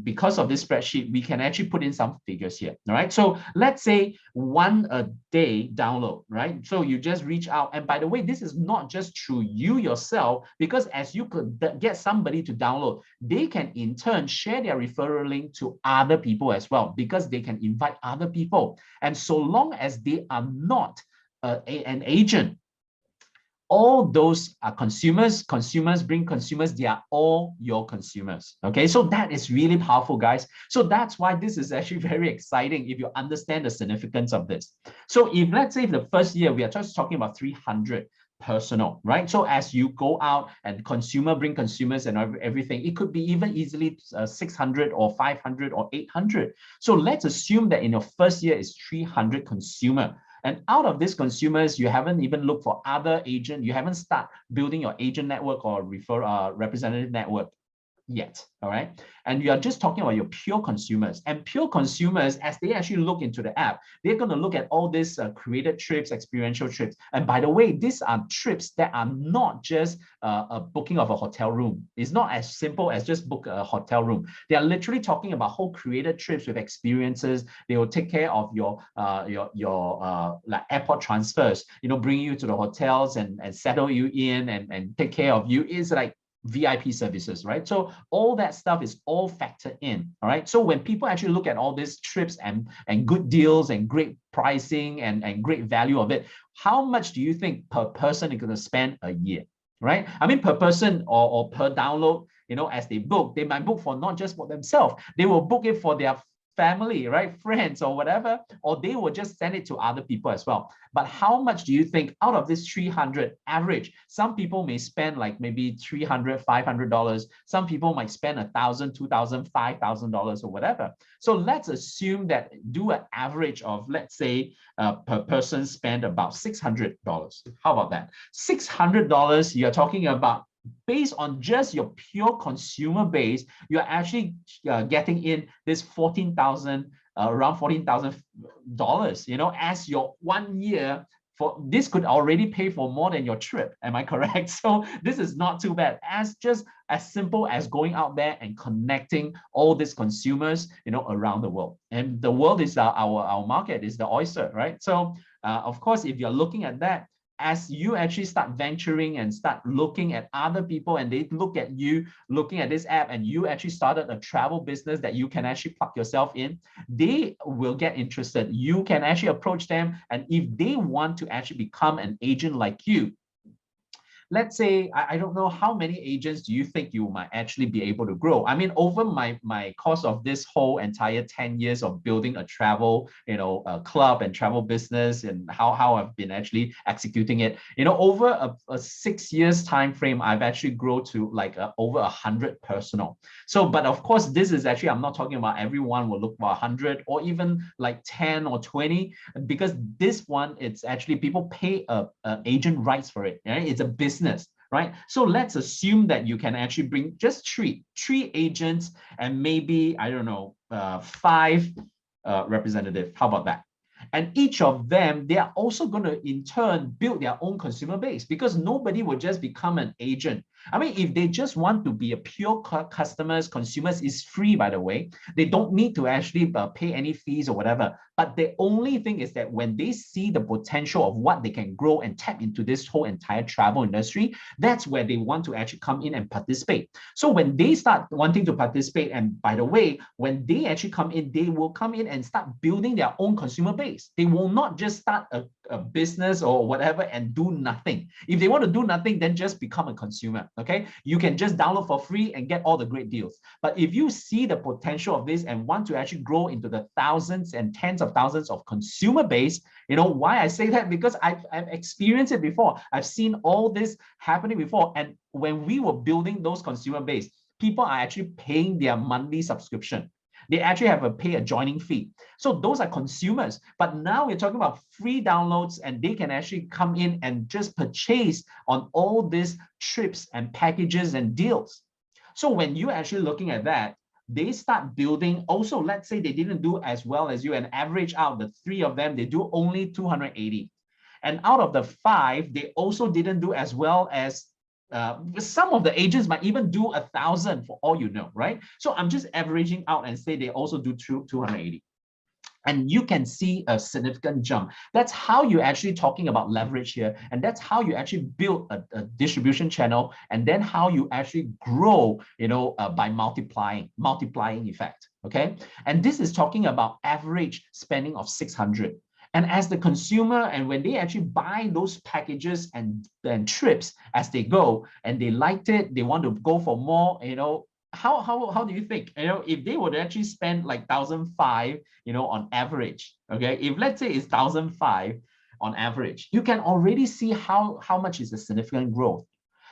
S2: because of this spreadsheet, we can actually put in some figures here. All right. So let's say 1 a day download, right? So you just reach out. And by the way, this is not just through you yourself, because as you could get somebody to download, they can in turn share their referral link to other people as well, because they can invite other people. And so long as they are not an agent, all those are consumers bring consumers, they are all your consumers. Okay, so that is really powerful, guys. So that's why this is actually very exciting if you understand the significance of this. So if let's say the first year we are just talking about 300, personal, right? So as you go out and bring consumers and everything, it could be even easily 600 or 500 or 800. So let's assume that in your first year is 300 consumer. And out of these consumers, you haven't even looked for other agent. You haven't started building your agent network or representative network yet, all right? And you are just talking about your pure consumers. And pure consumers, as they actually look into the app, they're going to look at all these created trips, experiential trips. And by the way, these are trips that are not just a booking of a hotel room. It's not as simple as just book a hotel room. They are literally talking about whole created trips with experiences. They will take care of your like airport transfers, bring you to the hotels and settle you in and take care of you. It's like VIP services, right? So all that stuff is all factored in, all right? So when people actually look at all these trips and good deals and great pricing and great value of it, how much do you think per person is going to spend a year, right? I mean, per person or per download, as they book, they might book for not just for themselves, they will book it for their family, right? Friends or whatever, or they will just send it to other people as well. But how much do you think out of this 300 average? Some people may spend like maybe $300, $500. Some people might spend $1,000, $2,000, $5,000 or whatever. So let's assume that do an average of, let's say, per person spend about $600. How about that? $600, you're talking about based on just your pure consumer base, you're actually getting in this 14,000, around $14,000, as your 1 year. For this could already pay for more than your trip. Am I correct? So this is not too bad. Just as simple as going out there and connecting all these consumers, around the world. And the world is our market, is the oyster, right? So of course, if you're looking at that, as you actually start venturing and start looking at other people and they look at you looking at this app and you actually started a travel business that you can actually plug yourself in, they will get interested. You can actually approach them, and if they want to actually become an agent like you, let's say, I don't know how many agents do you think you might actually be able to grow? I mean, over my course of this whole entire 10 years of building a travel, a club and travel business, and how I've been actually executing it, over a 6 years time frame, I've actually grown to like over 100 personal. So, but of course, this is actually, I'm not talking about everyone will look for 100 or even like 10 or 20, because this one, it's actually people pay a agent rights for it. Right? It's a business. Right? So let's assume that you can actually bring just three agents and maybe, I don't know, 5 representatives. How about that? And each of them, they are also going to in turn build their own consumer base, because nobody will just become an agent. I mean, if they just want to be a pure consumers is free, by the way. They don't need to actually pay any fees or whatever. But the only thing is that when they see the potential of what they can grow and tap into this whole entire travel industry, that's where they want to actually come in and participate. So when they start wanting to participate, and by the way, when they actually come in, they will come in and start building their own consumer base. They will not just start a business or whatever and do nothing. If they want to do nothing, then just become a consumer. Okay, you can just download for free and get all the great deals. But if you see the potential of this and want to actually grow into the thousands and tens of thousands of consumer base, why I say that? Because I've experienced it before. I've seen all this happening before. And when we were building those consumer base, people are actually paying their monthly subscription. They actually have to pay a joining fee. So those are consumers. But now we're talking about free downloads, and they can actually come in and just purchase on all these trips and packages and deals. So when you're actually looking at that, they start building. Also, let's say they didn't do as well as you, and average out the 3 of them, they do only 280. And out of the 5, they also didn't do as well as some of the agents might even do 1,000 for all you know, right? So I'm just averaging out and say they also do 280. And you can see a significant jump. That's how you're actually talking about leverage here. And that's how you actually build a distribution channel, and then how you actually grow, by multiplying effect, okay? And this is talking about average spending of 600. And as the consumer, and when they actually buy those packages and trips as they go, and they liked it, they want to go for more, how do you think? If they would actually spend like 1,500, on average, okay? If let's say it's 1,500, on average. You can already see how much is a significant growth.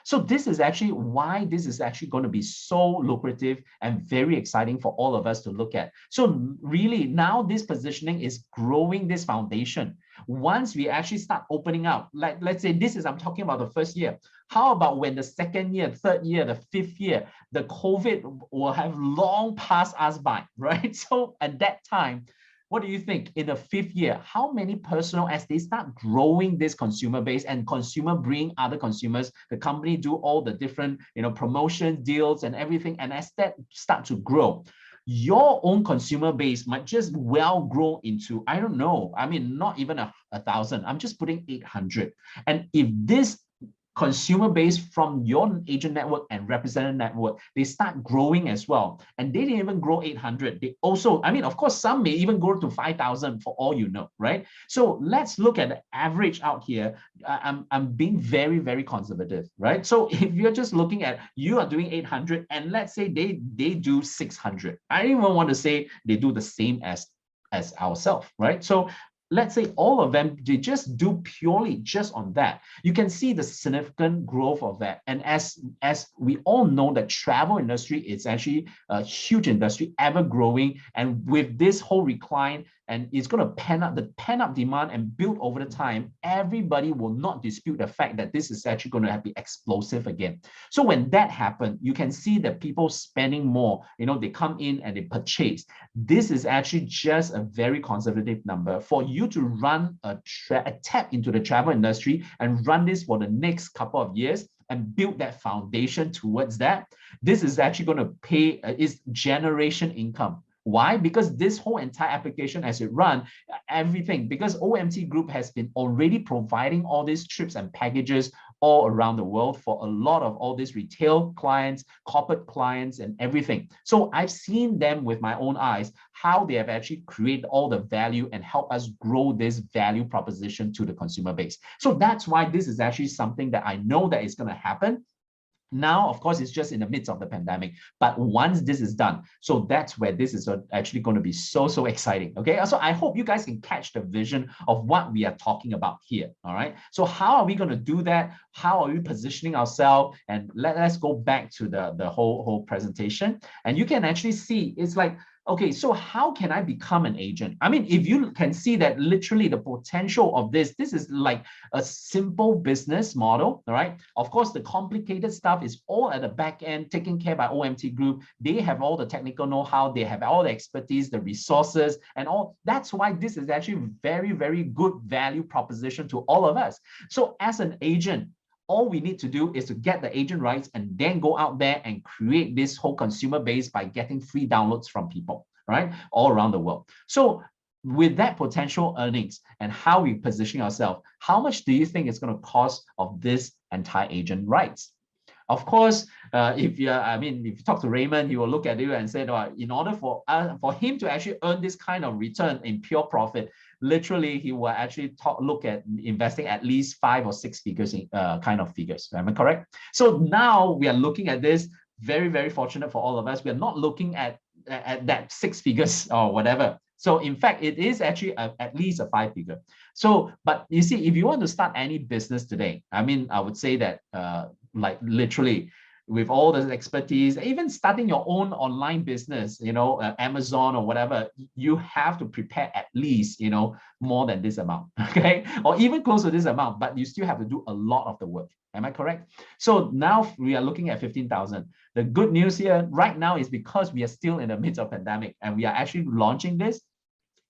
S2: So this is actually why this is actually going to be so lucrative and very exciting for all of us to look at. So really now this positioning is growing this foundation. Once we actually start opening up, like let's say this is, I'm talking about the first year. How about when the second year, third year, the fifth year, the COVID will have long passed us by, right? So at that time, what do you think in the fifth year, how many personal, as they start growing this consumer base and consumer bring other consumers, the company do all the different, promotion deals and everything. And as that start to grow, your own consumer base might just well grow into, I don't know, I mean, not even a 1,000, I'm just putting 800. And if this consumer base from your agent network and representative network, they start growing as well. And they didn't even grow 800. They also, I mean, of course, some may even grow to 5,000 for all you know, right? So let's look at the average out here. I'm being very, very conservative, right? So if you're just looking at, you are doing 800 and let's say they do 600. I don't even want to say they do the same as ourselves, right? So let's say all of them, they just do purely just on that. You can see the significant growth of that. And as we all know, the travel industry is actually a huge industry, ever growing. And with this whole recline, and it's going to pen up demand and build over the time, everybody will not dispute the fact that this is actually going to be explosive again. So when that happens, you can see that people spending more, they come in and they purchase. This is actually just a very conservative number for you to run a tap into the travel industry and run this for the next couple of years and build that foundation towards that. This is actually going to pay is generation income. Why? Because this whole entire application as it runs, everything, because OMT Group has been already providing all these trips and packages all around the world for a lot of all these retail clients, corporate clients, and everything. So I've seen them with my own eyes, how they have actually created all the value and help us grow this value proposition to the consumer base. So that's why this is actually something that I know that is going to happen. Now, of course, it's just in the midst of the pandemic, but once this is done, so that's where this is actually going to be so exciting. Okay, so I hope you guys can catch the vision of what we are talking about here. All right, so how are we going to do that? How are we positioning ourselves? And let's go back to the whole presentation, and you can actually see it's like, okay, so how can I become an agent? I mean, if you can see that literally the potential of this is like a simple business model, all right? Of course, the complicated stuff is all at the back end, taken care by OMT Group. They have all the technical know-how, they have all the expertise, the resources, and all. That's why this is actually very good value proposition to all of us. So as an agent, all we need to do is to get the agent rights and then go out there and create this whole consumer base by getting free downloads from people, right? All around the world. So with that potential earnings and how we position ourselves, how much do you think it's going to cost of this entire agent rights? Of course, if you talk to Raymond, he will look at you and say, in order for him to actually earn this kind of return in pure profit, literally he will actually look at investing at least 5 or 6 figures in kind of figures. Am I correct? So now we are looking at this, very fortunate for all of us. We are not looking at that 6 figures or whatever. So in fact, it is actually at least a 5 figure. So, but you see, if you want to start any business today, I mean, I would say that like literally with all the expertise, even starting your own online business, Amazon or whatever, you have to prepare at least, more than this amount, okay? Or even close to this amount, but you still have to do a lot of the work. Am I correct? So now we are looking at 15,000. The good news here right now is because we are still in the midst of pandemic and we are actually launching this,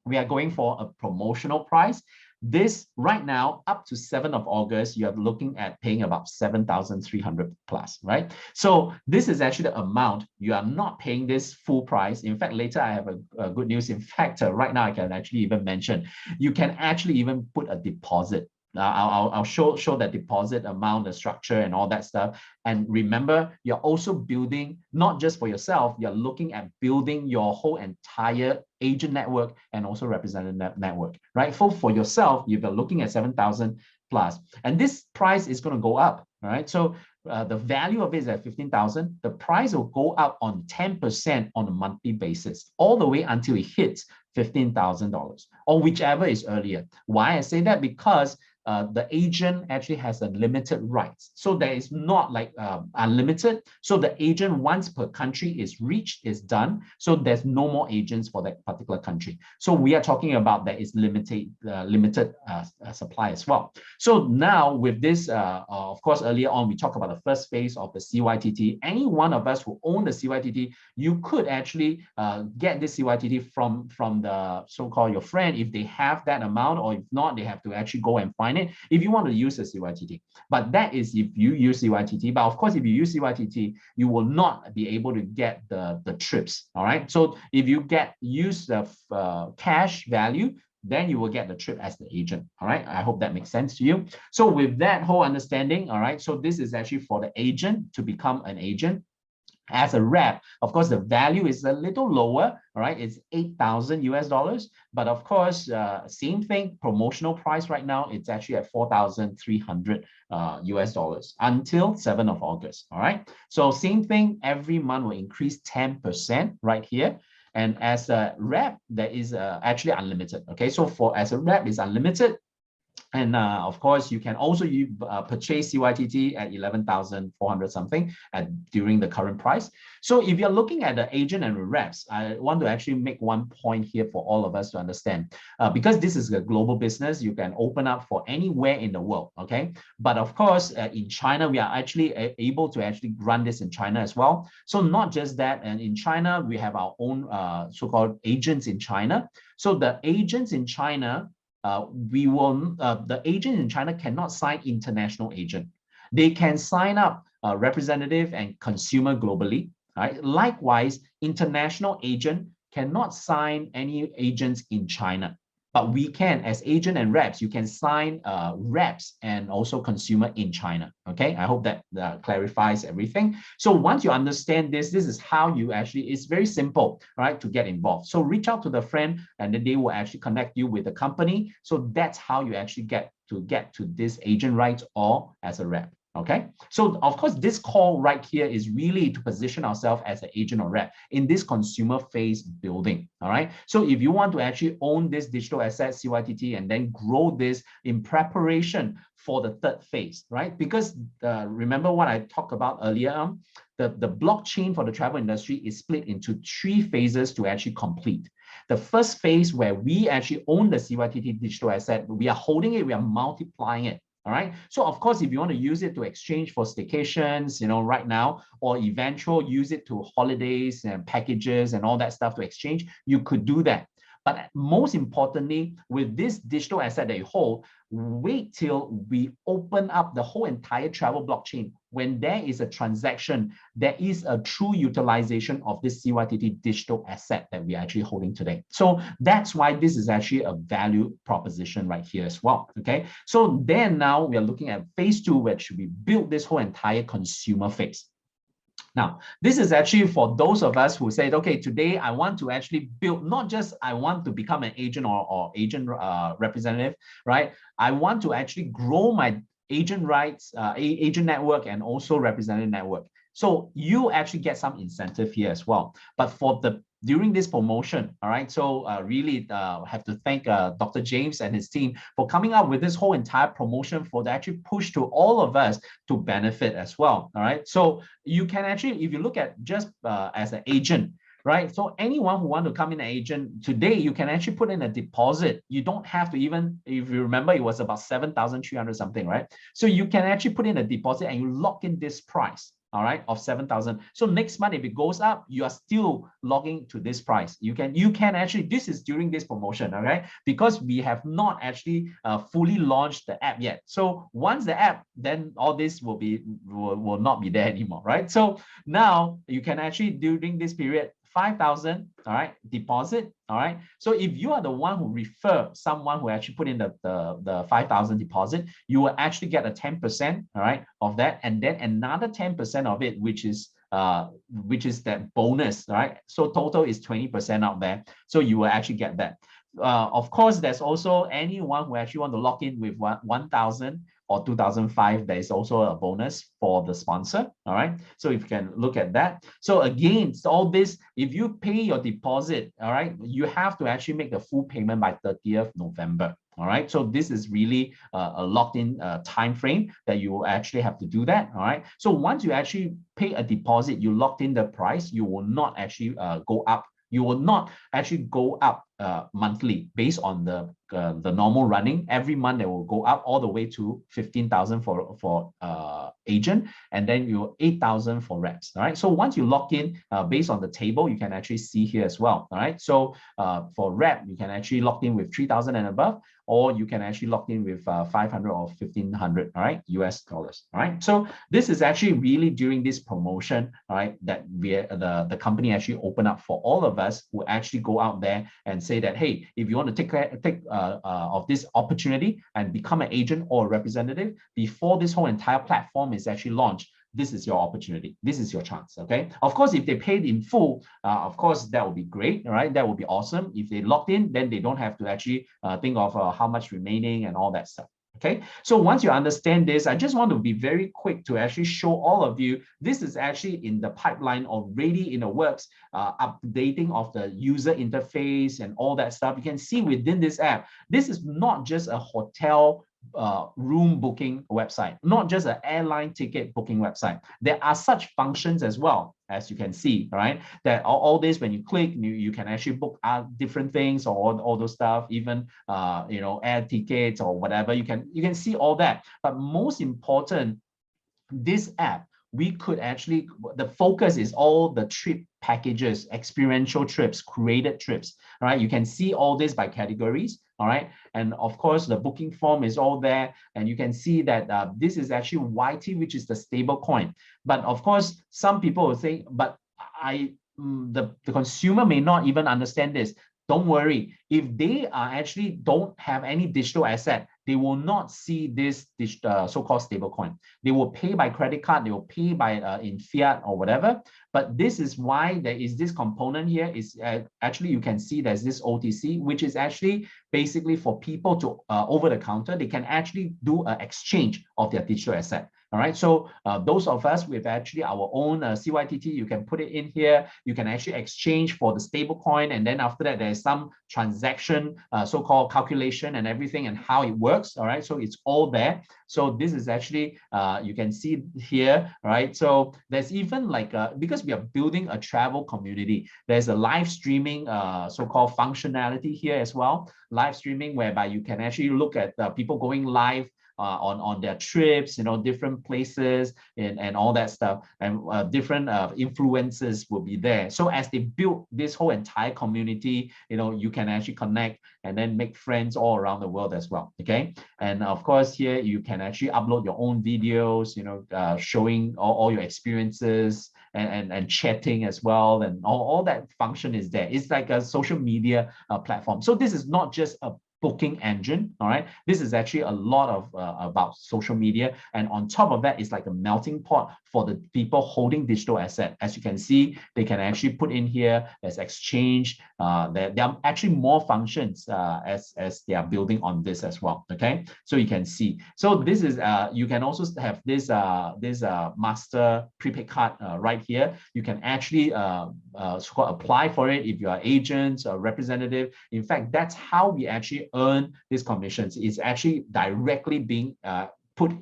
S2: we are going for a promotional price. This right now, up to 7th of August, you are looking at paying about 7,300 plus, right? So this is actually the amount. You are not paying this full price. In fact, later I have a good news. In fact, right now I can actually even mention, you can actually even put a deposit. I'll show that deposit amount, the structure and all that stuff. And remember, you're also building, not just for yourself, you're looking at building your whole entire agent network and also representative network, right? For yourself, you're looking at 7,000 plus. And this price is going to go up, right? So the value of it is at 15,000, the price will go up on 10% on a monthly basis, all the way until it hits $15,000 or whichever is earlier. Why I say that? Because the agent actually has a limited rights. So there is not like unlimited. So the agent once per country is reached, is done. So there's no more agents for that particular country. So we are talking about that is limited supply as well. So now with this, of course, earlier on, we talked about the first phase of the CYTT. Any one of us who own the CYTT, you could actually get this CYTT from the so-called your friend if they have that amount, or if not, they have to actually go and find it if you want to use a CYTT. But that is if you use CYTT. But of course, if you use CYTT, you will not be able to get the trips. All right. So if you use the cash value, then you will get the trip as the agent. All right. I hope that makes sense to you. So with that whole understanding, all right. So this is actually for the agent to become an agent. As a rep, of course, the value is a little lower, all right? It's 8,000 US dollars, but of course, same thing, promotional price right now, it's actually at 4,300 US dollars until 7th of August, all right? So same thing, every month will increase 10% right here. And as a rep, there is actually unlimited, okay? So as a rep, it's unlimited. And of course, you can also purchase CYTT at 11,400 something during the current price. So if you're looking at the agent and the reps, I want to actually make one point here for all of us to understand. Because this is a global business, you can open up for anywhere in the world, okay? But of course, in China, we are actually able to actually run this in China as well. So not just that, and in China, we have our own so-called agents in China. So the agents in China, the agent in China cannot sign international agent. They can sign up representative and consumer globally. Right? Likewise, international agent cannot sign any agents in China. But we can, as agent and reps, you can sign reps and also consumer in China. Okay, I hope that clarifies everything. So once you understand this, this is how you actually, it's very simple, right, to get involved. So reach out to the friend and then they will actually connect you with the company. So that's how you actually get to this agent rights or as a rep. Okay, so of course, this call right here is really to position ourselves as an agent or rep in this consumer phase building. All right, so if you want to actually own this digital asset CYTT and then grow this in preparation for the third phase, right? Because remember what I talked about earlier, the blockchain for the travel industry is split into 3 phases to actually complete. The first phase where we actually own the CYTT digital asset, we are holding it, we are multiplying it. All right. So of course, if you want to use it to exchange for staycations, right now, or eventual use it to holidays and packages and all that stuff to exchange, you could do that. But most importantly, with this digital asset that you hold, wait till we open up the whole entire travel blockchain. When there is a transaction, there is a true utilization of this CYTT digital asset that we are actually holding today. So that's why this is actually a value proposition right here as well. Okay. So then now we are looking at phase 2, where should we build this whole entire consumer phase. Now, this is actually for those of us who said, okay, today I want to actually build, not just I want to become an agent or agent representative, right? I want to actually grow my agent rights, agent network, and also representative network. So you actually get some incentive here as well. But for during this promotion, all right, so really have to thank Dr. James and his team for coming up with this whole entire promotion for the actually push to all of us to benefit as well, all right? So you can actually, if you look at just as an agent, right? So anyone who want to come in an agent today, you can actually put in a deposit. You don't have to even, if you remember, it was about 7,300 something, right? So you can actually put in a deposit and you lock in this price, all right, of 7,000. So next month, if it goes up, you are still logging to this price. You can actually, this is during this promotion, all right, because we have not actually fully launched the app yet. So once the app, then all this will not be there anymore, right? So now you can actually, during this period, 5,000, all right, deposit, all right. So if you are the one who refer someone who actually put in the 5,000 deposit, you will actually get a 10%, all right, of that, and then another 10% of it, which is that bonus, right? So total is 20% out there. So you will actually get that. Of course, there's also anyone who actually want to lock in with 1,000. or 2005, there is also a bonus for the sponsor. All right. So if you can look at that. So again, all this, if you pay your deposit, all right, you have to actually make the full payment by 30th November. All right. So this is really a locked-in time frame that you will actually have to do that. All right. So once you actually pay a deposit, you locked in the price, you will not actually go up. You will not actually go up monthly based on the normal running. Every month, it will go up all the way to 15,000 for agent, and then you 8,000 for reps. All right. So once you lock in based on the table, you can actually see here as well. All right. So for rep, you can actually lock in with 3,000 and above, or you can actually lock in with 500 or 1,500. All right, US dollars. All right. So this is actually really during this promotion, all right, that the company actually open up for all of us who actually go out there and say that, hey, if you want to take of this opportunity and become an agent or a representative before this whole entire platform is actually launched, this is your opportunity. This is your chance. Okay. Of course, if they paid in full, of course, that would be great. All right. That would be awesome. If they locked in, then they don't have to actually think of how much remaining and all that stuff. Okay, so once you understand this, I just want to be very quick to actually show all of you, this is actually in the pipeline, already in the works, updating of the user interface and all that stuff. You can see within this app, this is not just a hotel room booking website, not just an airline ticket booking website. There are such functions as well, as you can see, right? That all this, when you click, you can actually book different things, or all those stuff, even air tickets or whatever. You can see all that. But most important, this app, we could actually, the focus is all the trip packages, experiential trips, created trips. All right, you can see all this by categories. All right, and of course the booking form is all there, and you can see that this is actually YT, which is the stable coin. But of course, some people will say, but the consumer may not even understand this. Don't worry, if they actually don't have any digital asset, they will not see this so-called stable coin. They will pay by credit card, they will pay by in fiat or whatever. But this is why there is this component here. Is actually, you can see there's this OTC, which is actually basically for people to over the counter. They can actually do an exchange of their digital asset. All right, so those of us with actually our own CYTT, you can put it in here. You can actually exchange for the stable coin, and then after that, there's some transaction, so-called calculation and everything, and how it works. All right, so it's all there. So this is actually, you can see here, right? So there's even like, because we are building a travel community, there's a live streaming so-called functionality here as well. Live streaming, whereby you can actually look at people going live on their trips, different places and all that stuff, and different influences will be there. So as they build this whole entire community, you can actually connect and then make friends all around the world as well. Okay, and of course here you can actually upload your own videos, showing all your experiences and chatting as well, and all that function is there. It's like a social media platform. So this is not just a booking engine. All right, this is actually a lot of about social media, and on top of that, it's like a melting pot for the people holding digital asset. As you can see, they can actually put in here, there's exchange, there are actually more functions as they are building on this as well. Okay, so you can see, so this is you can also have this master prepaid card right here. You can actually apply for it if you are agents or representative. In fact, that's how we actually earn these commissions. It's actually directly being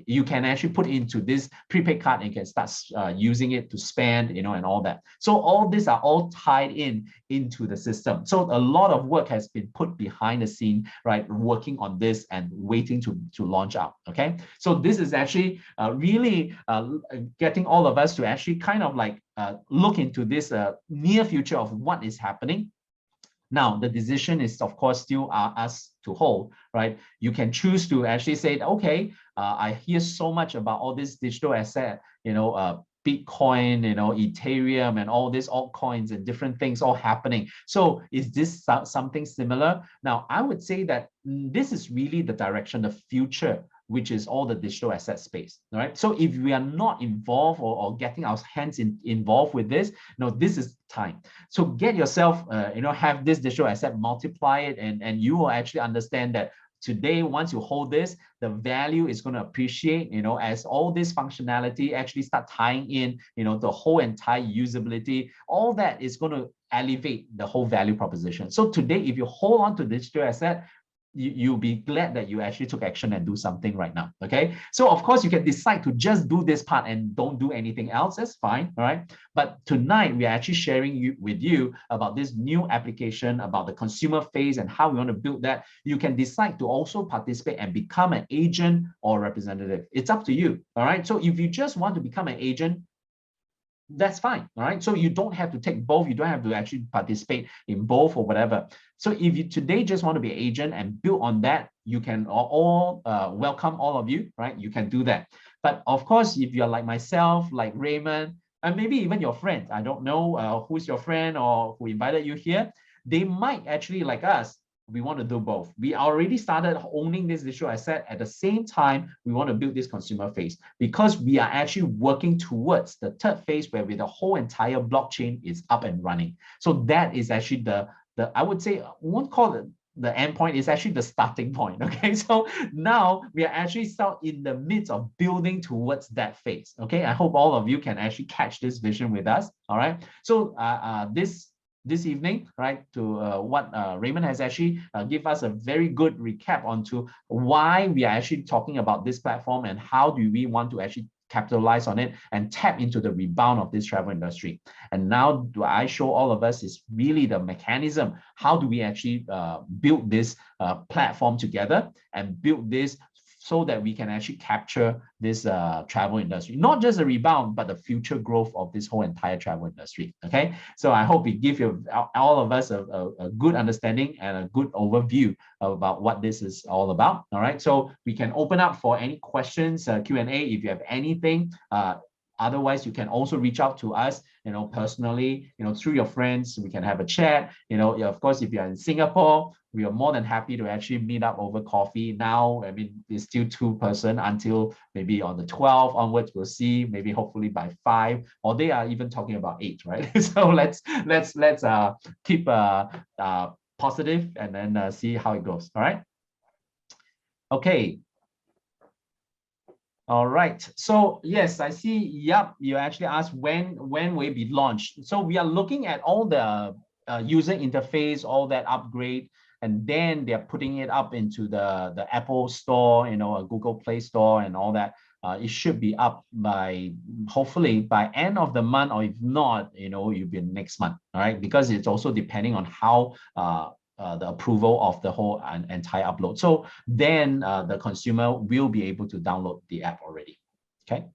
S2: you can actually put into this prepaid card, and you can start using it to spend, and all that. So all these are all tied into the system. So a lot of work has been put behind the scene, right, working on this and waiting to launch out. Okay, so this is actually really getting all of us to actually kind of like look into this near future of what is happening. Now, the decision is, of course, still us to hold, right? You can choose to actually say, okay, I hear so much about all this digital asset, Bitcoin, Ethereum, and all these altcoins and different things all happening. So is this something similar? Now, I would say that this is really the direction, the future, which is all the digital asset space. All right. So if we are not involved or getting our hands involved with this, this is time. So get yourself, have this digital asset, multiply it, and you will actually understand that today, once you hold this, the value is going to appreciate, as all this functionality actually start tying in, the whole entire usability, all that is going to elevate the whole value proposition. So today, if you hold on to digital asset, you'll be glad that you actually took action and do something right now. Okay. So of course you can decide to just do this part and don't do anything else. That's fine. All right. But tonight we are actually sharing with you about this new application, about the consumer phase and how we want to build that. You can decide to also participate and become an agent or representative. It's up to you. All right. So if you just want to become an agent, that's fine. All right. So you don't have to take both. You don't have to actually participate in both or whatever. So if you today just want to be an agent and build on that, you can all welcome all of you, right? You can do that. But of course, if you're like myself, like Raymond, and maybe even your friends, I don't know who's your friend or who invited you here, they might actually, like us, we want to do both. We already started owning this digital asset. At the same time, we want to build this consumer phase because we are actually working towards the third phase where the whole entire blockchain is up and running. So that is actually the I would say, I won't call it the end point, is actually the starting point. Okay, so now we are actually still in the midst of building towards that phase. Okay, I hope all of you can actually catch this vision with us. All right, so this evening, right, to what Raymond has actually give us a very good recap onto why we are actually talking about this platform and how do we want to actually capitalize on it and tap into the rebound of this travel industry. And now do I show all of us is really the mechanism. How do we actually build this platform together and build this so that we can actually capture this travel industry, not just a rebound, but the future growth of this whole entire travel industry. Okay, so I hope it gives you all of us a good understanding and a good overview about what this is all about. All right, so we can open up for any questions, Q&A if you have anything. Otherwise, you can also reach out to us, personally, through your friends. We can have a chat. Of course, if you're in Singapore, we are more than happy to actually meet up over coffee. Now, I mean, it's still 2-person until maybe on the 12th onwards. We'll see. Maybe hopefully by 5, or they are even talking about 8, right? So let's keep positive and then see how it goes. All right. Okay. All right. So yes, I see. Yep, you actually asked when will it be launched. So we are looking at all the user interface, all that upgrade, and then they're putting it up into the Apple Store, a Google Play Store, and all that. It should be up by hopefully by end of the month, or if not, it'll be next month. All right, because it's also depending on how the approval of the whole entire upload. So then the consumer will be able to download the app already. Okay.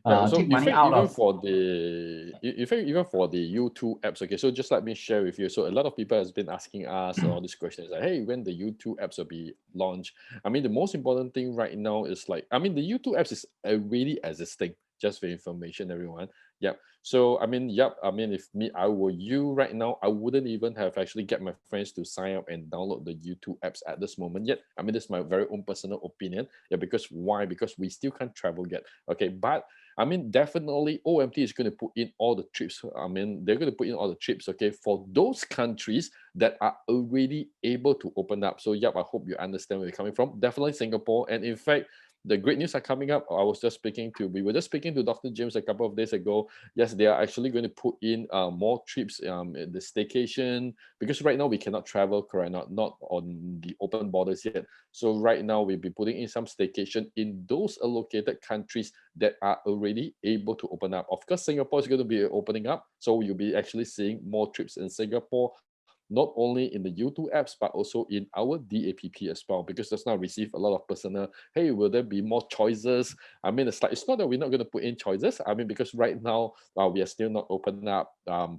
S1: Yeah, so
S2: take money out
S1: even
S2: of
S1: for the even for the U2 apps, okay, so just let me share with you. So a lot of people has been asking us all these questions like, hey, when the U2 apps will be launched? I mean, the most important thing right now is like, I mean, the U2 apps is already existing, just for information, everyone. Yep. So I mean, yep. I mean, if I were you right now, I wouldn't even have actually get my friends to sign up and download the U2 apps at this moment yet. I mean, this is my very own personal opinion. Yeah, because why? Because we still can't travel yet. Okay, but I mean, definitely OMT is going to put in all the trips. I mean, they're going to put in all the trips, okay, for those countries that are already able to open up. So, yep, I hope you understand where you're coming from. Definitely Singapore. And in fact, the great news are coming up. We were just speaking to Dr. James a couple of days ago. Yes, they are actually going to put in more trips, the staycation, because right now we cannot travel, correct? Not on the open borders yet. So right now we'll be putting in some staycation in those allocated countries that are already able to open up. Of course, Singapore is going to be opening up, so you'll be actually seeing more trips in Singapore, not only in the U2 apps, but also in our DAPP as well, because just now receive a lot of personal, hey, will there be more choices? I mean, it's not that we're not going to put in choices. I mean, because right now we are still not open up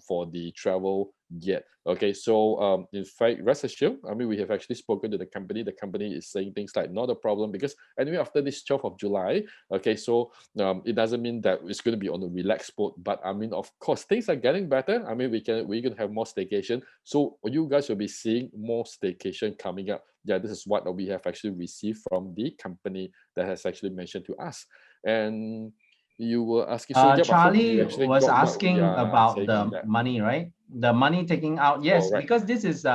S1: for the travel yet. Okay, so in fact, rest assured, I mean, we have actually spoken to the company. The company is saying things like not a problem, because anyway, after this 12th of July, okay, so it doesn't mean that it's going to be on a relaxed mode, but I mean, of course, things are getting better. I mean, we're going to have more staycation, so you guys will be seeing more staycation coming up. Yeah, this is what we have actually received from the company that has actually mentioned to us. And you were asking, so yeah,
S2: Charlie
S1: you actually
S2: was
S1: got what we
S2: asking
S1: are
S2: about
S1: saying on
S2: the
S1: that.
S2: money, right? The money taking out, yes,
S1: right.
S2: because this is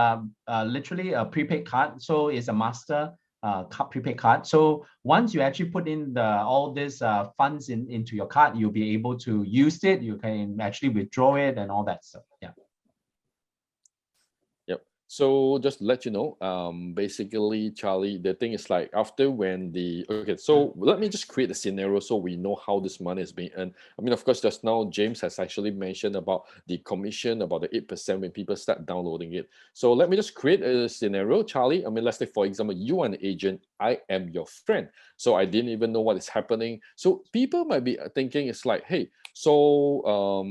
S2: literally a prepaid card, so it's a master prepaid card. So once you actually put in all these funds into your card, you'll be able to use it. You can actually withdraw it and all that stuff. Yeah.
S1: Yep. So just to let you know, basically, Charlie, the thing is like after when okay, so let me just create a scenario so we know how this money is being earned. I mean, of course, just now James has actually mentioned about the commission, about the 8% when people start downloading it. So let me just create a scenario, Charlie. I mean, let's say, for example, you are an agent, I am your friend. So I didn't even know what is happening. So people might be thinking it's like, hey, so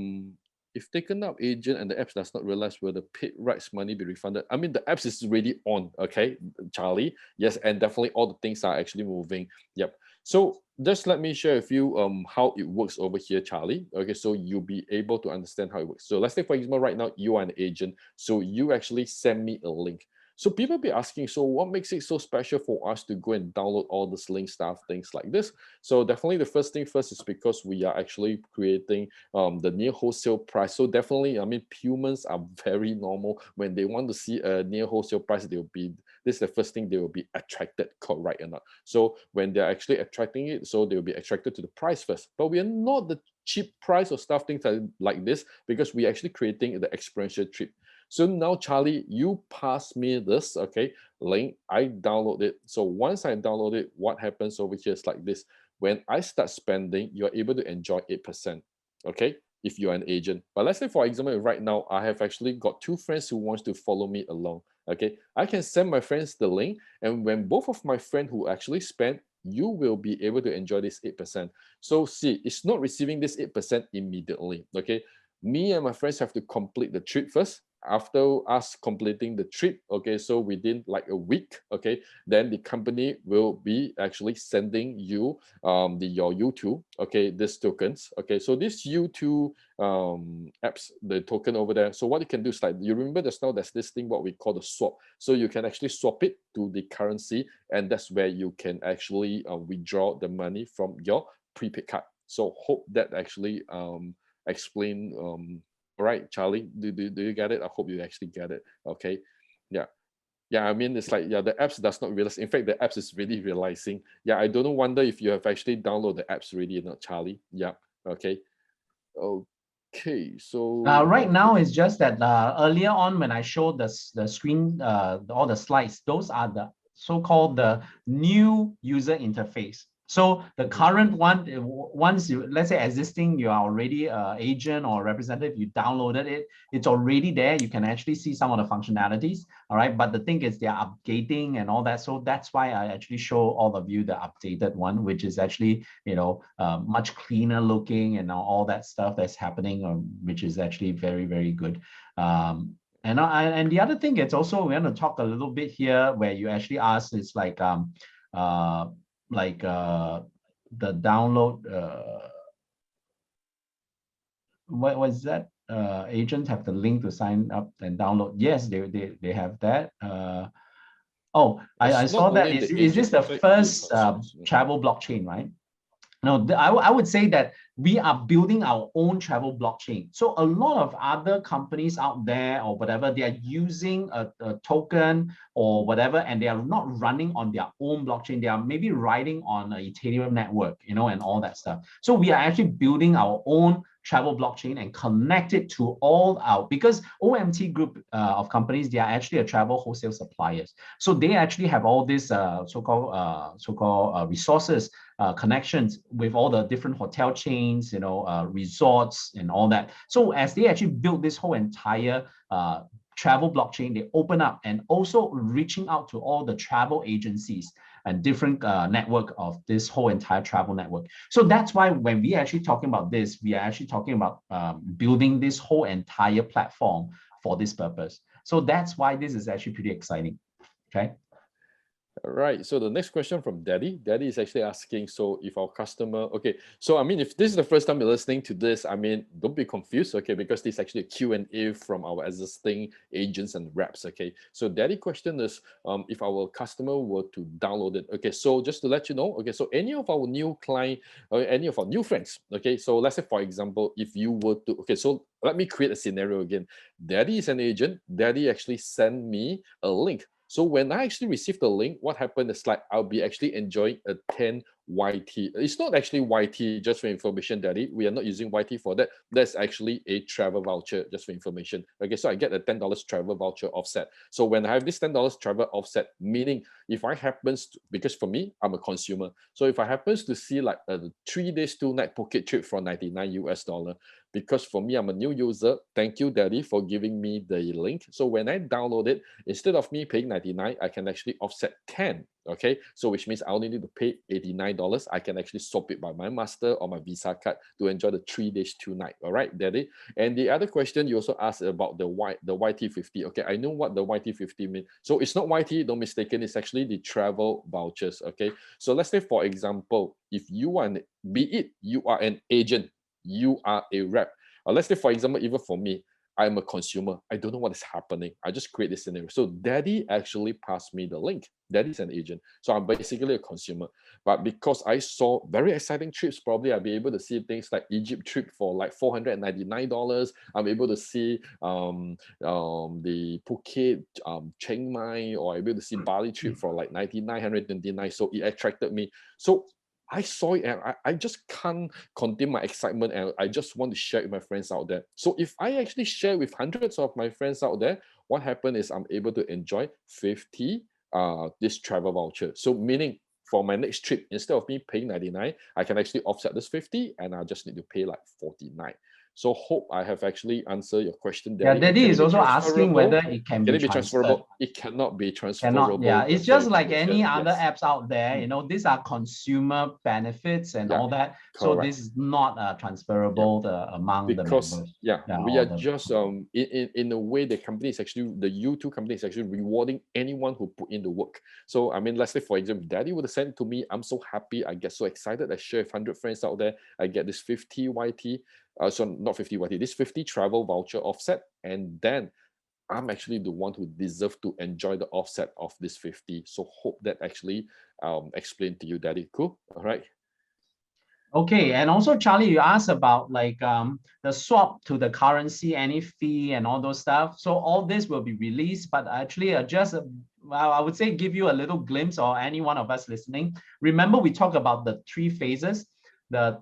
S1: if taken up agent and the apps does not realize will the paid rights money be refunded? I mean, the apps is already on, okay, Charlie. Yes, and definitely all the things are actually moving. Yep. So just let me share with you how it works over here, Charlie. Okay, so you'll be able to understand how it works. So let's say, for example, right now you are an agent. So you actually send me a link. So people be asking, so what makes it so special for us to go and download all this link stuff, things like this? So definitely the first thing first is because we are actually creating the near wholesale price. So definitely, I mean, humans are very normal. When they want to see a near wholesale price, this is the first thing they will be attracted, right or not. So when they're actually attracting it, so they'll be attracted to the price first. But we are not the cheap price or stuff, things like this, because we're actually creating the experiential trip. So now, Charlie, you pass me this, okay, link. I download it. So once I download it, what happens over here is like this. When I start spending, you're able to enjoy 8%, okay, if you're an agent. But let's say, for example, right now, I have actually got two friends who wants to follow me along, okay. I can send my friends the link, and when both of my friends who actually spend, you will be able to enjoy this 8%. So see, it's not receiving this 8% immediately, okay. Me and my friends have to complete the trip first. After us completing the trip, okay, so within like a week, okay, then the company will be actually sending you your U2, okay, these tokens, okay. So this U2 apps, the token over there, so what you can do is like, you remember just now there's this thing what we call the swap. So you can actually swap it to the currency, and that's where you can actually withdraw the money from your prepaid card. So hope that actually explain all right, Charlie, do you get it? I hope you actually get it. Okay. Yeah. Yeah, I mean, it's like, yeah, the apps does not realize. In fact, the apps is really realizing. Yeah, I don't wonder if you have actually downloaded the apps already or not, Charlie. Yeah. Okay. Okay. So
S2: Right now, it's just that earlier on when I showed the screen, all the slides, those are the so-called the new user interface. So the current one, once you, let's say existing, you are already an agent or representative, you downloaded it, it's already there. You can actually see some of the functionalities, all right? But the thing is they're updating and all that. So that's why I actually show all of you the updated one, which is actually, much cleaner looking and all that stuff that's happening, which is actually very, very good. And the other thing, it's also, we're going to talk a little bit here where you actually ask is like the download, what was that? Agents have the link to sign up and download. Yes, they have that. I
S1: it's not
S2: saw that.
S1: only the
S2: Is this
S1: agent,
S2: the
S1: in fact, the
S2: first
S1: consumers.
S2: travel blockchain, right? No, I would say that we are building our own travel blockchain. So a lot of other companies out there or whatever, they are using a token or whatever, and they are not running on their own blockchain. They are maybe riding on an Ethereum network, and all that stuff. So we are actually building our own travel blockchain and connect it to all our, because OMT group of companies, they are actually a travel wholesale suppliers. So they actually have all these so-called resources, connections with all the different hotel chains, resorts and all that. So as they actually build this whole entire travel blockchain, they open up and also reaching out to all the travel agencies and different network of this whole entire travel network. So that's why when we actually talking about this, we are actually talking about building this whole entire platform for this purpose. So that's why this is actually pretty exciting. Okay.
S1: All right. So the next question from Daddy. Daddy is actually asking, so if our customer, okay, so I mean, if this is the first time you're listening to this, I mean, don't be confused, okay, because this is actually a Q&A from our existing agents and reps, okay. So Daddy question is, if our customer were to download it, okay, so just to let you know, okay, so any of our new client or any of our new friends, okay, so let's say, for example, if you were to, okay, so let me create a scenario again. Daddy is an agent. Daddy actually sent me a link. So when I actually received the link, what happened is like I'll be actually enjoying a 10 YT. It's not actually YT, just for information, Daddy. We are not using YT for that. That's actually a travel voucher, just for information. Okay, so I get a $10 travel voucher offset. So when I have this $10 travel offset, meaning if I happens to, because for me, I'm a consumer. So if I happens to see like a 3 days, 2 night Phuket trip for 99 US dollar, because for me, I'm a new user. Thank you, Daddy, for giving me the link. So when I download it, instead of me paying 99, I can actually offset 10. Okay, so which means I only need to pay $89. I can actually swap it by my master or my Visa card to enjoy the 3 days, 2 night. All right, Daddy. And the other question you also asked about the YT50. Okay, I know what the YT50 means. So it's not YT, don't mistaken. It's actually the travel vouchers. Okay, so let's say for example, if you are be it you are an agent, you are a rep. Let's say, for example, even for me, I'm a consumer. I don't know what is happening. I just create this scenario. So Daddy actually passed me the link. Daddy's an agent. So I'm basically a consumer. But because I saw very exciting trips, probably I'll be able to see things like Egypt trip for like $499. I'm able to see the Phuket, Chiang Mai, or I'm able to see Bali trip for like 99, 129. So it attracted me. So I saw it and I just can't contain my excitement and I just want to share with my friends out there. So if I actually share with hundreds of my friends out there, what happened is I'm able to enjoy 50 this travel voucher. So meaning for my next trip, instead of me paying 99, I can actually offset this 50 and I just need to pay like 49. So hope I have actually answered your question,
S2: Yeah,
S1: Daddy.
S2: Daddy
S1: Can it
S2: is
S1: be
S2: also asking whether
S1: transferable?
S2: it can
S1: Can
S2: be
S1: it be
S2: transferred.
S1: transferable? It cannot be
S2: Cannot, yeah.
S1: transferable.
S2: It's
S1: Okay,
S2: just
S1: to
S2: like
S1: Malaysia.
S2: any other
S1: Yes.
S2: apps out there,
S1: Mm,
S2: these are consumer benefits and
S1: yeah,
S2: all that. So this
S1: correct.
S2: is not
S1: Yeah.
S2: transferable among the
S1: Because
S2: members.
S1: yeah,
S2: Yeah,
S1: we are
S2: or the
S1: just in a way the company is actually the YouTube company is actually rewarding anyone who put in the work. So I mean, let's say for example, Daddy would have sent to me, I'm so happy, I get so excited, I share with 100 friends out there, I get this 50 YT, so not 50 YT, this 50 travel voucher offset, and then I'm actually the one who deserve to enjoy the offset of this 50. So hope that actually explained to you, Daddy. Cool. All right.
S2: Okay, and also Charlie, you asked about like the swap to the currency, any fee and all those stuff. So all this will be released, but actually just well, I would say give you a little glimpse or any one of us listening. Remember we talked about the three phases, the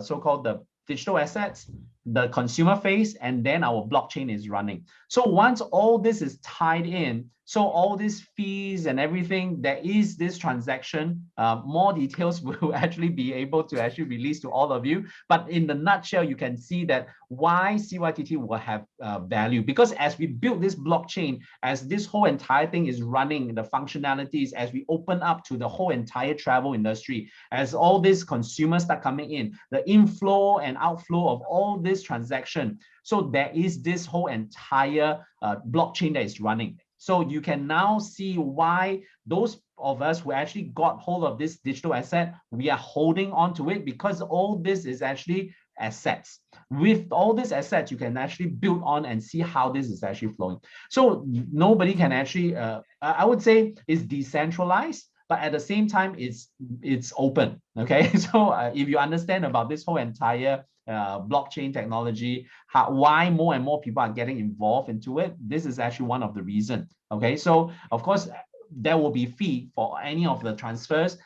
S2: so-called the digital assets, the consumer phase, and then our blockchain is running. So once all this is tied in, so all these fees and everything, there is this transaction. More details will actually be able to actually release to all of you. But in the nutshell, you can see that why CYTT will have value. Because as we build this blockchain, as this whole entire thing is running, the functionalities, as we open up to the whole entire travel industry, as all these consumers start coming in, the inflow and outflow of all this transaction. So there is this whole entire blockchain that is running. So you can now see why those of us who actually got hold of this digital asset, we are holding on to it because all this is actually assets. With all these assets, you can actually build on and see how this is actually flowing. So nobody can actually, I would say, is decentralized, but at the same time, it's open. Okay, so if you understand about this whole entire blockchain technology, why more and more people are getting involved into it, this is actually one of the reasons. Okay, so of course, there will be fee for any of the transfers,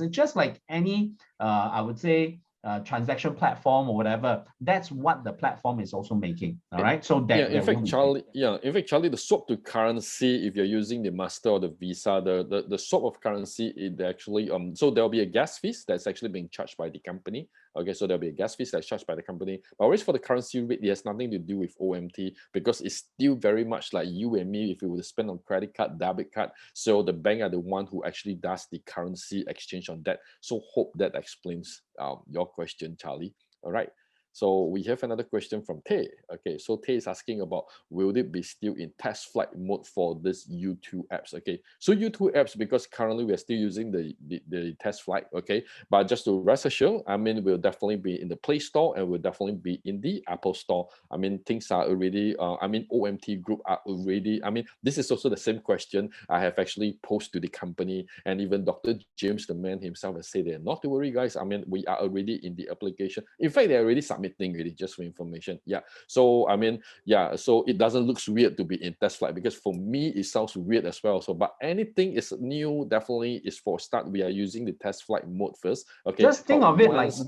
S2: just like any, I would say, transaction platform or whatever. That's what the platform is also making. All right, so
S1: Yeah,
S2: that
S1: in
S2: there will
S1: fact,
S2: be fee.
S1: Charlie, the swap to currency, if you're using the master or the Visa, the swap of currency, it actually so there'll be a gas fees that's actually being charged by the company. Okay, so there'll be a gas fees that's charged by the company. But always for the currency rate, it has nothing to do with OMT because it's still very much like you and me if we were to spend on credit card, debit card. So the bank are the one who actually does the currency exchange on that. So hope that explains your question, Charlie. All right. So we have another question from Tay. Okay, so Tay is asking about, will it be still in test flight mode for this U2 apps? Okay, so U2 apps, because currently we are still using the test flight. Okay, but just to rest assured, I mean, we'll definitely be in the Play Store and we'll definitely be in the Apple Store. I mean, things are already, I mean, OMT group are already, I mean, this is also the same question I have actually posed to the company, and even Dr. James, the man himself, has said that not to worry, guys. I mean, we are already in the application. In fact, they're already submitting really, just for information. Yeah. So I mean, yeah, so it doesn't look weird to be in test flight, because for me it sounds weird as well. So but anything is new, definitely is for start. We are using the test flight mode first. Okay.
S2: Just think
S1: But
S2: of it like
S1: once,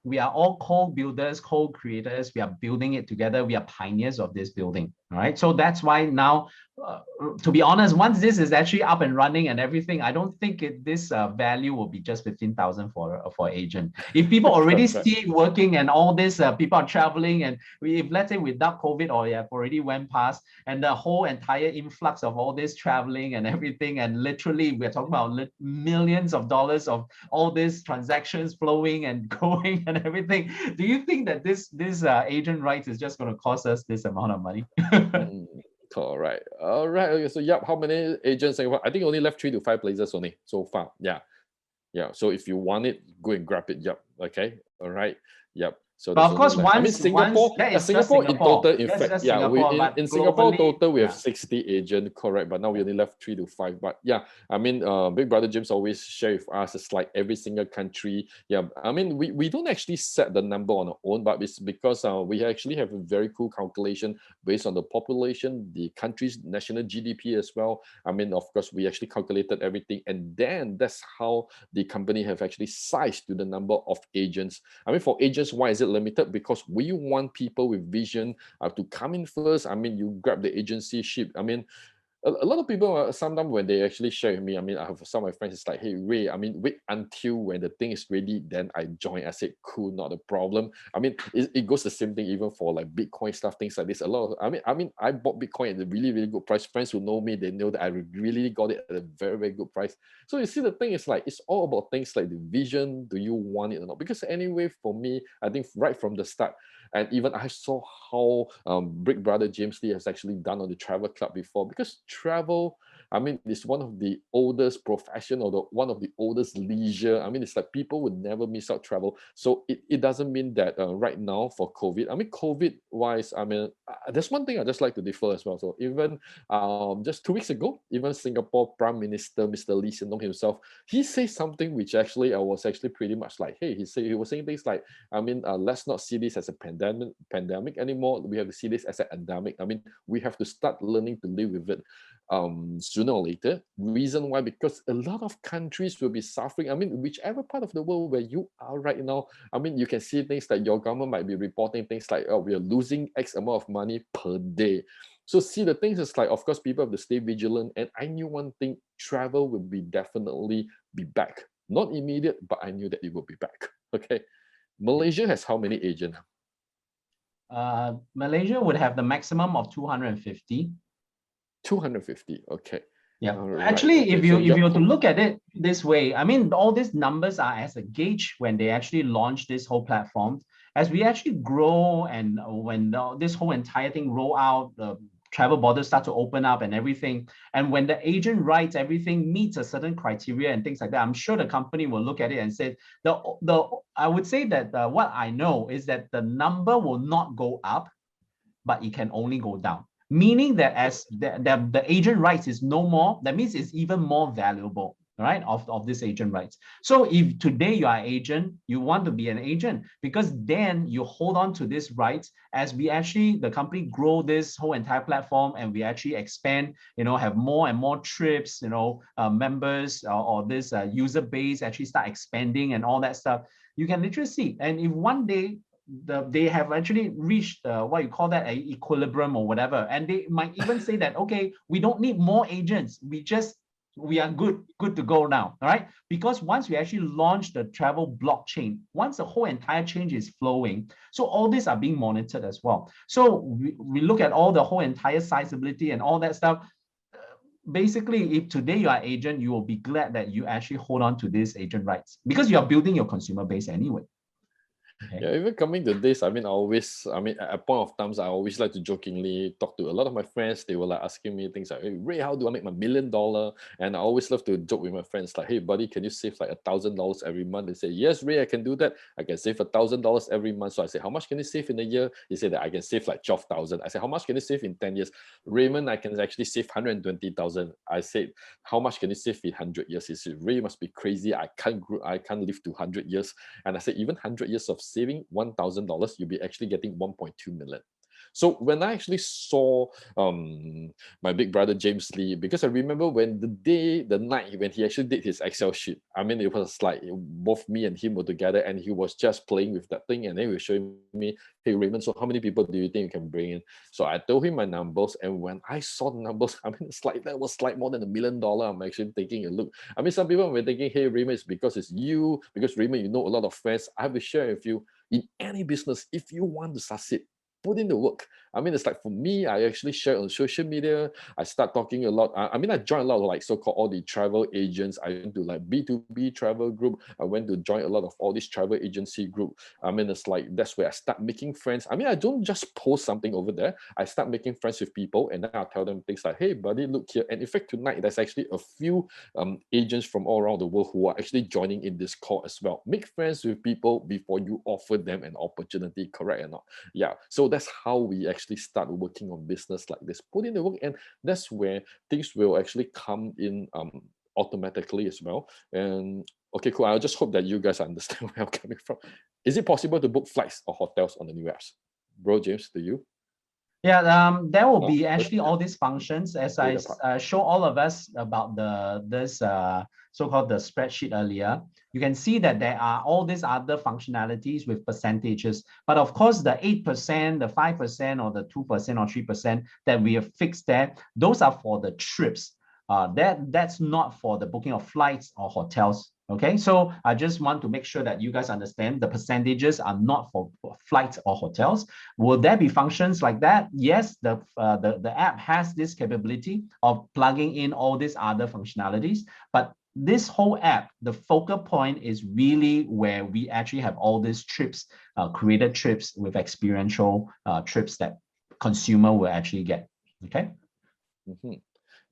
S2: we are all co-builders, co-creators. We are building it together. We are pioneers of this building. All right. So that's why now, to be honest, once this is actually up and running and everything, I don't think this value will be just 15,000 for agent. If people already see it working and all this, people are traveling, and if let's say without COVID or you have already went past, and the whole entire influx of all this traveling and everything, and literally we're talking about millions of dollars of all these transactions flowing and going and everything. Do you think that this agent rights is just going to cost us this amount of money?
S1: Correct. All right. Okay. So, yep. How many agents? I think only left 3 to 5 places only so far. Yeah. Yeah. So if you want it, go and grab it. Yep. Okay. All right. Yep. So
S2: But
S1: there's
S2: of course,
S1: only like, I mean, Singapore,
S2: that is just
S1: Singapore in
S2: Singapore.
S1: total, in
S2: That's
S1: fact,
S2: just
S1: yeah, we
S2: Singapore, but
S1: in Singapore
S2: globally,
S1: total, we have
S2: yeah.
S1: 60 agents, correct. But now we only left 3 to 5. But yeah, I mean, Big Brother James always share with us, it's like every single country. Yeah, I mean, we don't actually set the number on our own, but it's because we actually have a very cool calculation based on the population, the country's national GDP as well. I mean, of course, we actually calculated everything, and then that's how the company have actually sized to the number of agents. I mean, for agents, why is it limited? Because we want people with vision to come in first. I mean, you grab the agency ship. I mean, a lot of people sometimes when they actually share with me, I mean, I have some of my friends, it's like, hey Ray, I mean, wait until when the thing is ready, then I join. I said, cool, not a problem. I mean, it goes the same thing even for like Bitcoin stuff, things like this. A lot of, I bought Bitcoin at a really, really good price. Friends who know me, they know that I really got it at a very, very good price. So you see, the thing is like, it's all about things like the vision. Do you want it or not? Because anyway, for me, I think right from the start, and even I saw how Big Brother James Lee has actually done on the Travel Club before, because travel, I mean, it's one of the oldest profession, or one of the oldest leisure. I mean, it's like people would never miss out travel. So it doesn't mean that right now for COVID, I mean, COVID wise, I mean, there's one thing I just like to differ as well. So even just 2 weeks ago, even Singapore Prime Minister, Mr. Lee Hsien Loong himself, he said something which actually I was actually pretty much like, hey, he was saying things like, I mean, let's not see this as a pandemic anymore. We have to see this as an endemic. I mean, we have to start learning to live with it sooner or later. Reason why? Because a lot of countries will be suffering. I mean, whichever part of the world where you are right now, I mean, you can see things like your government might be reporting things like, oh, we are losing X amount of money per day. So see, the things is like, of course, people have to stay vigilant. And I knew one thing, travel will be definitely be back. Not immediate, but I knew that it will be back. Okay. Malaysia has how many agents?
S2: Malaysia would have the maximum of 250.
S1: 250. Okay.
S2: Yeah.
S1: Right.
S2: Actually,
S1: Okay.
S2: if
S1: So
S2: you were to look at it this way, I mean, all these numbers are as a gauge when they actually launch this whole platform. As we actually grow, and when this whole entire thing roll out, the travel borders start to open up and everything, and when the agent rights everything meets a certain criteria and things like that, I'm sure the company will look at it and say, I would say that what I know is that the number will not go up, but it can only go down. Meaning that as the agent rights is no more, that means it's even more valuable, right, of this agent rights. So if today you are an agent, you want to be an agent, because then you hold on to these rights as we actually, the company grow this whole entire platform, and we actually expand, have more and more trips, members, or this user base actually start expanding and all that stuff. You can literally see. And if one day they have actually reached what you call that a equilibrium or whatever, and they might even say that, okay, we don't need more agents, we are good to go now. All right, because once we actually launch the travel blockchain, once the whole entire change is flowing, so all these are being monitored as well. So we look at all the whole entire sizability and all that stuff. Basically, if today you are agent, you will be glad that you actually hold on to these agent rights, because you are building your consumer base anyway. Okay.
S1: Yeah, even coming to this, I mean, at a point of times, I always like to jokingly talk to a lot of my friends. They were like asking me things like, "Hey, Ray, how do I make my $1 million?" And I always love to joke with my friends like, "Hey, buddy, can you save like $1,000 every month?" They say, "Yes, Ray, I can do that. I can save $1,000 every month." So I say, "How much can you save in a year?" He said that I can save like 12,000. I said, "How much can you save in 10 years?" "Raymond, I can actually save 120,000. I said, "How much can you save in 100 years?" He said, "Ray, you must be crazy. I can't live to 100 years." And I said, even 100 years of saving $1,000, you'll be actually getting 1.2 million. So when I actually saw my big brother James Lee, because I remember when the night when he actually did his Excel sheet, I mean, it was like both me and him were together, and he was just playing with that thing, and then he was showing me, "Hey Raymond, so how many people do you think you can bring in?" So I told him my numbers, and when I saw the numbers, I mean, it's like that was like more than $1 million. I'm actually taking a look. I mean, some people were thinking, "Hey Raymond, it's because it's you, because Raymond, you know a lot of friends." I have to share with you, in any business, if you want to succeed, put in the work. I mean, it's like for me, I actually share on social media. I start talking a lot. I mean, I joined a lot of like so-called all the travel agents. I went to like B2B travel group. I went to join a lot of all these travel agency group. I mean, it's like that's where I start making friends. I mean, I don't just post something over there. I start making friends with people, and then I'll tell them things like, "Hey, buddy, look here." And in fact, tonight there's actually a few agents from all around the world who are actually joining in this call as well. Make friends with people before you offer them an opportunity. Correct or not? Yeah, so that's how we actually start working on business like this. Put in the work, and that's where things will actually come in automatically as well. And okay, cool. I just hope that you guys understand where I'm coming from. Is it possible to book flights or hotels on the new apps? Bro James, do you?
S2: Yeah, there will
S1: No?
S2: be actually
S1: Okay,
S2: all these functions as
S1: okay,
S2: I
S1: that part.
S2: show all of us about this so-called the spreadsheet earlier. You can see that there are all these other functionalities with percentages, but of course the 8%, the 5%, or the 2% or 3% that we have fixed there, those are for the trips. That's not for the booking of flights or hotels. Okay, so I just want to make sure that you guys understand the percentages are not for flights or hotels. Will there be functions like that? Yes, the app has this capability of plugging in all these other functionalities, but this whole app, the focal point is really where we actually have all these trips, created trips with experiential trips that consumer will actually get. Okay.
S1: Mhm.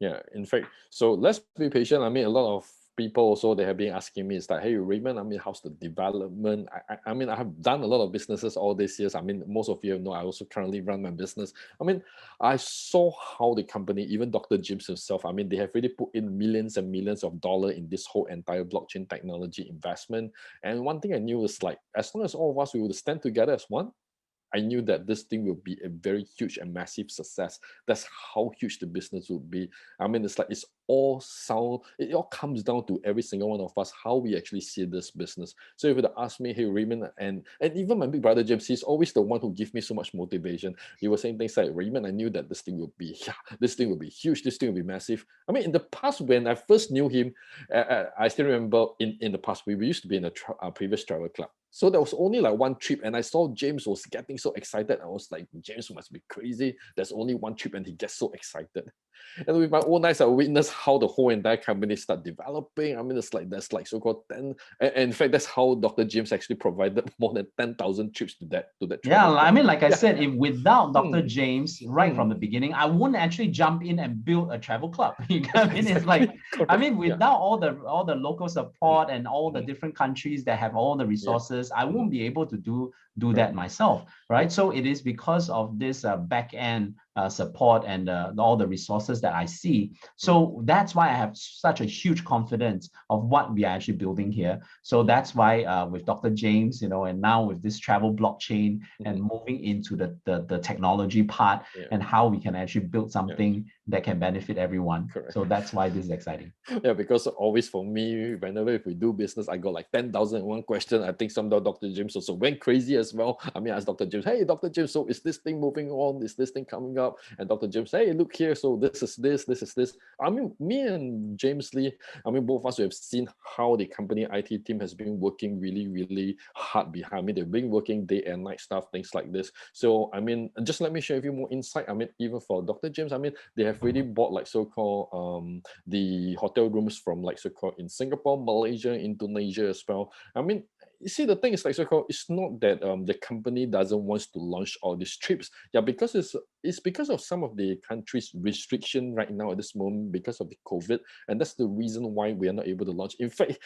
S1: Yeah, in fact, so let's be patient. I mean, a lot of people also they have been asking me, it's like, "Hey Raymond, I mean, how's the development?" I mean, I have done a lot of businesses all these years. I mean, most of you know I also currently run my business. I mean, I saw how the company, even Dr. James himself, I mean, they have really put in millions and millions of dollars in this whole entire blockchain technology investment. And one thing I knew is like, as long as all of us we would stand together as one, I knew that this thing will be a very huge and massive success. That's how huge the business will be. I mean, it's like it all comes down to every single one of us, how we actually see this business. So if you were to ask me, "Hey Raymond," and even my big brother James, he's always the one who gives me so much motivation. He was saying things like, "Raymond, I knew that this thing will be, yeah, this thing will be huge, this thing will be massive." I mean, in the past, when I first knew him, I still remember in the past, we used to be in a previous travel club. So there was only like one trip, and I saw James was getting so excited. I was like, "James must be crazy. There's only one trip, and he gets so excited." And with my own eyes, I witnessed how the whole entire company start developing. I mean, it's like there's like so-called 10, and in fact, that's how Dr. James actually provided more than 10,000 trips to that
S2: Yeah,
S1: travel
S2: I
S1: club.
S2: mean, like I
S1: Yeah.
S2: said, if without Dr.
S1: Hmm.
S2: James right from the
S1: Hmm.
S2: beginning, I wouldn't actually jump in and build a travel club. You know what I mean? It's like,
S1: Exactly.
S2: I
S1: Correct.
S2: mean,
S1: Yeah.
S2: without all the local
S1: Hmm.
S2: support and all the
S1: Hmm.
S2: different countries that have all the
S1: Yeah.
S2: resources, I
S1: Hmm.
S2: won't be able to do
S1: Correct.
S2: that myself, right?
S1: Yeah.
S2: So it is because of this back end support and all the resources that I see.
S1: Hmm.
S2: So that's why I have such a huge confidence of what we are actually building here. So
S1: Hmm.
S2: that's why with Dr. James, and now with this travel blockchain and
S1: Hmm.
S2: moving into the technology part
S1: Yeah.
S2: and how we can actually build
S1: Yeah.
S2: something that can benefit everyone.
S1: Correct.
S2: So that's why this is exciting.
S1: Yeah, because always for me, whenever if we do business, I got like 10,001 question. I think somehow Dr. James also went crazy as well. I mean, I asked Dr. James, "Hey, Dr. James, so is this thing moving on? Is this thing coming up?" And Dr. James, "Hey, look here. So this is this." I mean, me and James Lee, I mean, both of us have seen how the company IT team has been working really, really hard behind. I mean, they've been working day and night stuff, things like this. So, I mean, just let me share with you more insight. I mean, even for Dr. James, I mean, they have really bought like so-called the hotel rooms from like so-called in Singapore, Malaysia, Indonesia as well. I mean, you see, the thing is like so-called, it's not that the company doesn't want to launch all these trips. Yeah, because it's because of some of the countries' restriction right now at this moment because of the COVID, and that's the reason why we are not able to launch. In fact,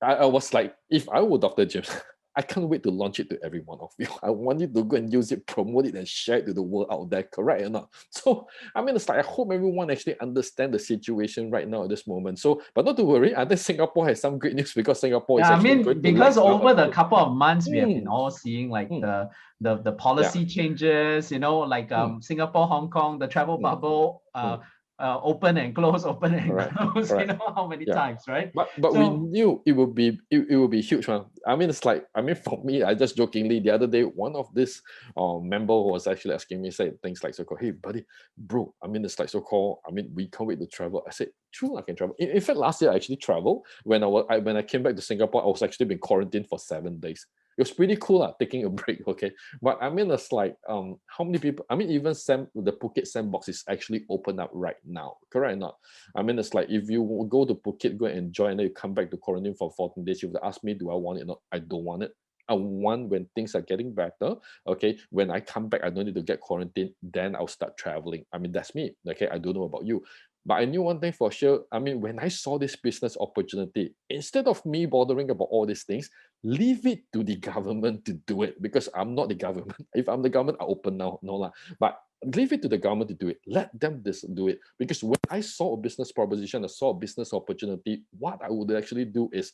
S1: I was like, if I were Dr. James, I can't wait to launch it to every one of you. I want you to go and use it, promote it, and share it to the world out there, correct or not? So, I mean, it's like, I hope everyone actually understand the situation right now at this moment. So, but not to worry, I think Singapore has some great news because Singapore is
S2: Yeah, I
S1: actually going
S2: mean,
S1: to
S2: because
S1: relax now a
S2: over the
S1: bit.
S2: couple of months, we have been
S1: Mm,
S2: all seeing like
S1: mm,
S2: the
S1: yeah.
S2: policy changes, like
S1: Mm,
S2: Singapore, Hong Kong, the travel
S1: mm,
S2: bubble,
S1: mm.
S2: open and close, open and
S1: Correct.
S2: close,
S1: Correct.
S2: how many
S1: Yeah.
S2: times, right?
S1: But we
S2: So
S1: knew it would be huge, man. I mean, it's like, I mean, for me, I just jokingly the other day, one of this member was actually asking me, say things like so called, hey buddy, bro, I mean, it's like so called, I mean, we can't wait to travel. I said, true, I can travel. In fact, last year I actually traveled. When I came back to Singapore, I was actually been quarantined for 7 days. It was pretty cool, taking a break, okay. But I mean, it's like how many people, I mean, even the Phuket sandbox is actually open up right now, correct or not? I mean, it's like if you go to Phuket, go and enjoy, and then you come back to quarantine for 14 days, you would ask me, do I want it or not? I don't want it. I want when things are getting better, okay, when I come back, I don't need to get quarantined, then I'll start traveling. I mean, that's me, okay? I don't know about you. But I knew one thing for sure. I mean, when I saw this business opportunity, instead of me bothering about all these things, leave it to the government to do it because I'm not the government. If I'm the government, I open now. No lah. But leave it to the government to do it. Let them do it. Because when I saw a business proposition, I saw a business opportunity, what I would actually do is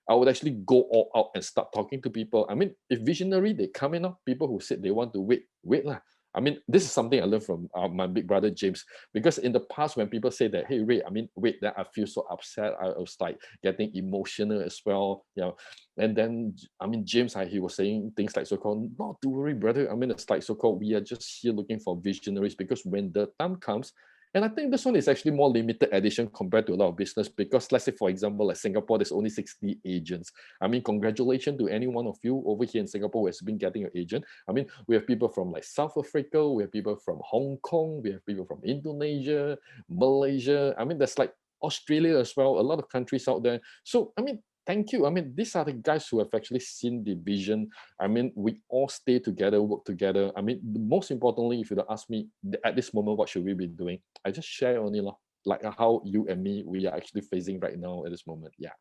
S1: I would actually go all out and start talking to people. I mean, if visionary, they come in, people who said they want to wait, wait lah. I mean, this is something I learned from my big brother James. Because in the past, when people say that, hey, Ray, I mean, wait, then I feel so upset. I was like getting emotional as well. And then, I mean, James, he was saying things like so-called, not to worry, brother. I mean, it's like so-called, we are just here looking for visionaries because when the time comes, and I think this one is actually more limited edition compared to a lot of business because let's say, for example, like Singapore, there's only 60 agents. I mean, congratulations to any one of you over here in Singapore who has been getting an agent. I mean, we have people from like South Africa, we have people from Hong Kong, we have people from Indonesia, Malaysia. I mean, there's like Australia as well, a lot of countries out there. So, I mean, thank you. I mean, these are the guys who have actually seen the vision. I mean, we all stay together, work together. I mean, most importantly, if you don't ask me at this moment, what should we be doing? I just share only like how you and me, we are actually facing right now at this moment. Yeah.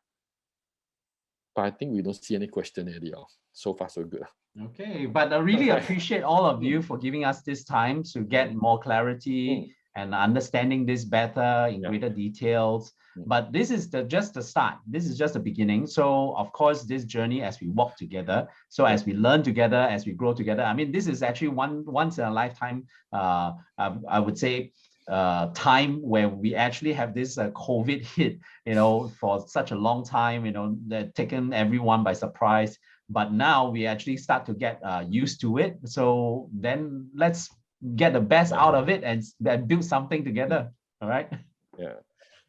S1: But I think we don't see any question already. So far, so good.
S2: okay, but I really
S1: Right.
S2: appreciate all of you
S1: Mm,
S2: for giving us this time to get
S1: mm,
S2: more clarity
S1: mm,
S2: and understanding this better in
S1: yeah.
S2: greater details.
S1: Mm,
S2: But this is just the start. This is just the beginning. So of course, this journey as we walk together, so
S1: yeah.
S2: as we learn together, as we grow together. I mean, this is actually once in a lifetime. I would say time where we actually have this COVID hit, for such a long time, that taken everyone by surprise. But now we actually start to get used to it. So then let's get the best
S1: Yeah.
S2: out of it and build something together. All right.
S1: Yeah.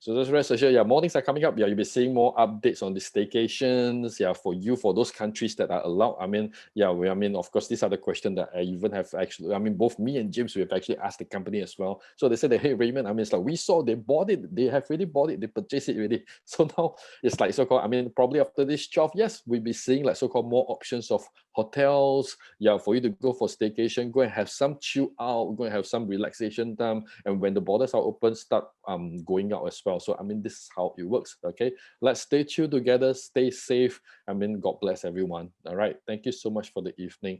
S1: So just rest assured, more things are coming up. You'll be seeing more updates on the staycations. For those countries that are allowed. I mean, I mean, of course, these are the questions that I even have actually. I mean, both me and James, we have actually asked the company as well. So they said that, hey, Raymond, I mean, it's like we saw they bought it, they have already bought it, they purchased it already. So now it's like so-called. I mean, probably after this 12, yes, we'll be seeing like so-called more options of hotels. For you to go for staycation, go and have some chill out, go and have some relaxation time, and when the borders are open, start going out as well. So I mean, this is how it works. Okay, let's stay chill together, stay safe. I mean, God bless everyone. All right, thank you so much for the evening.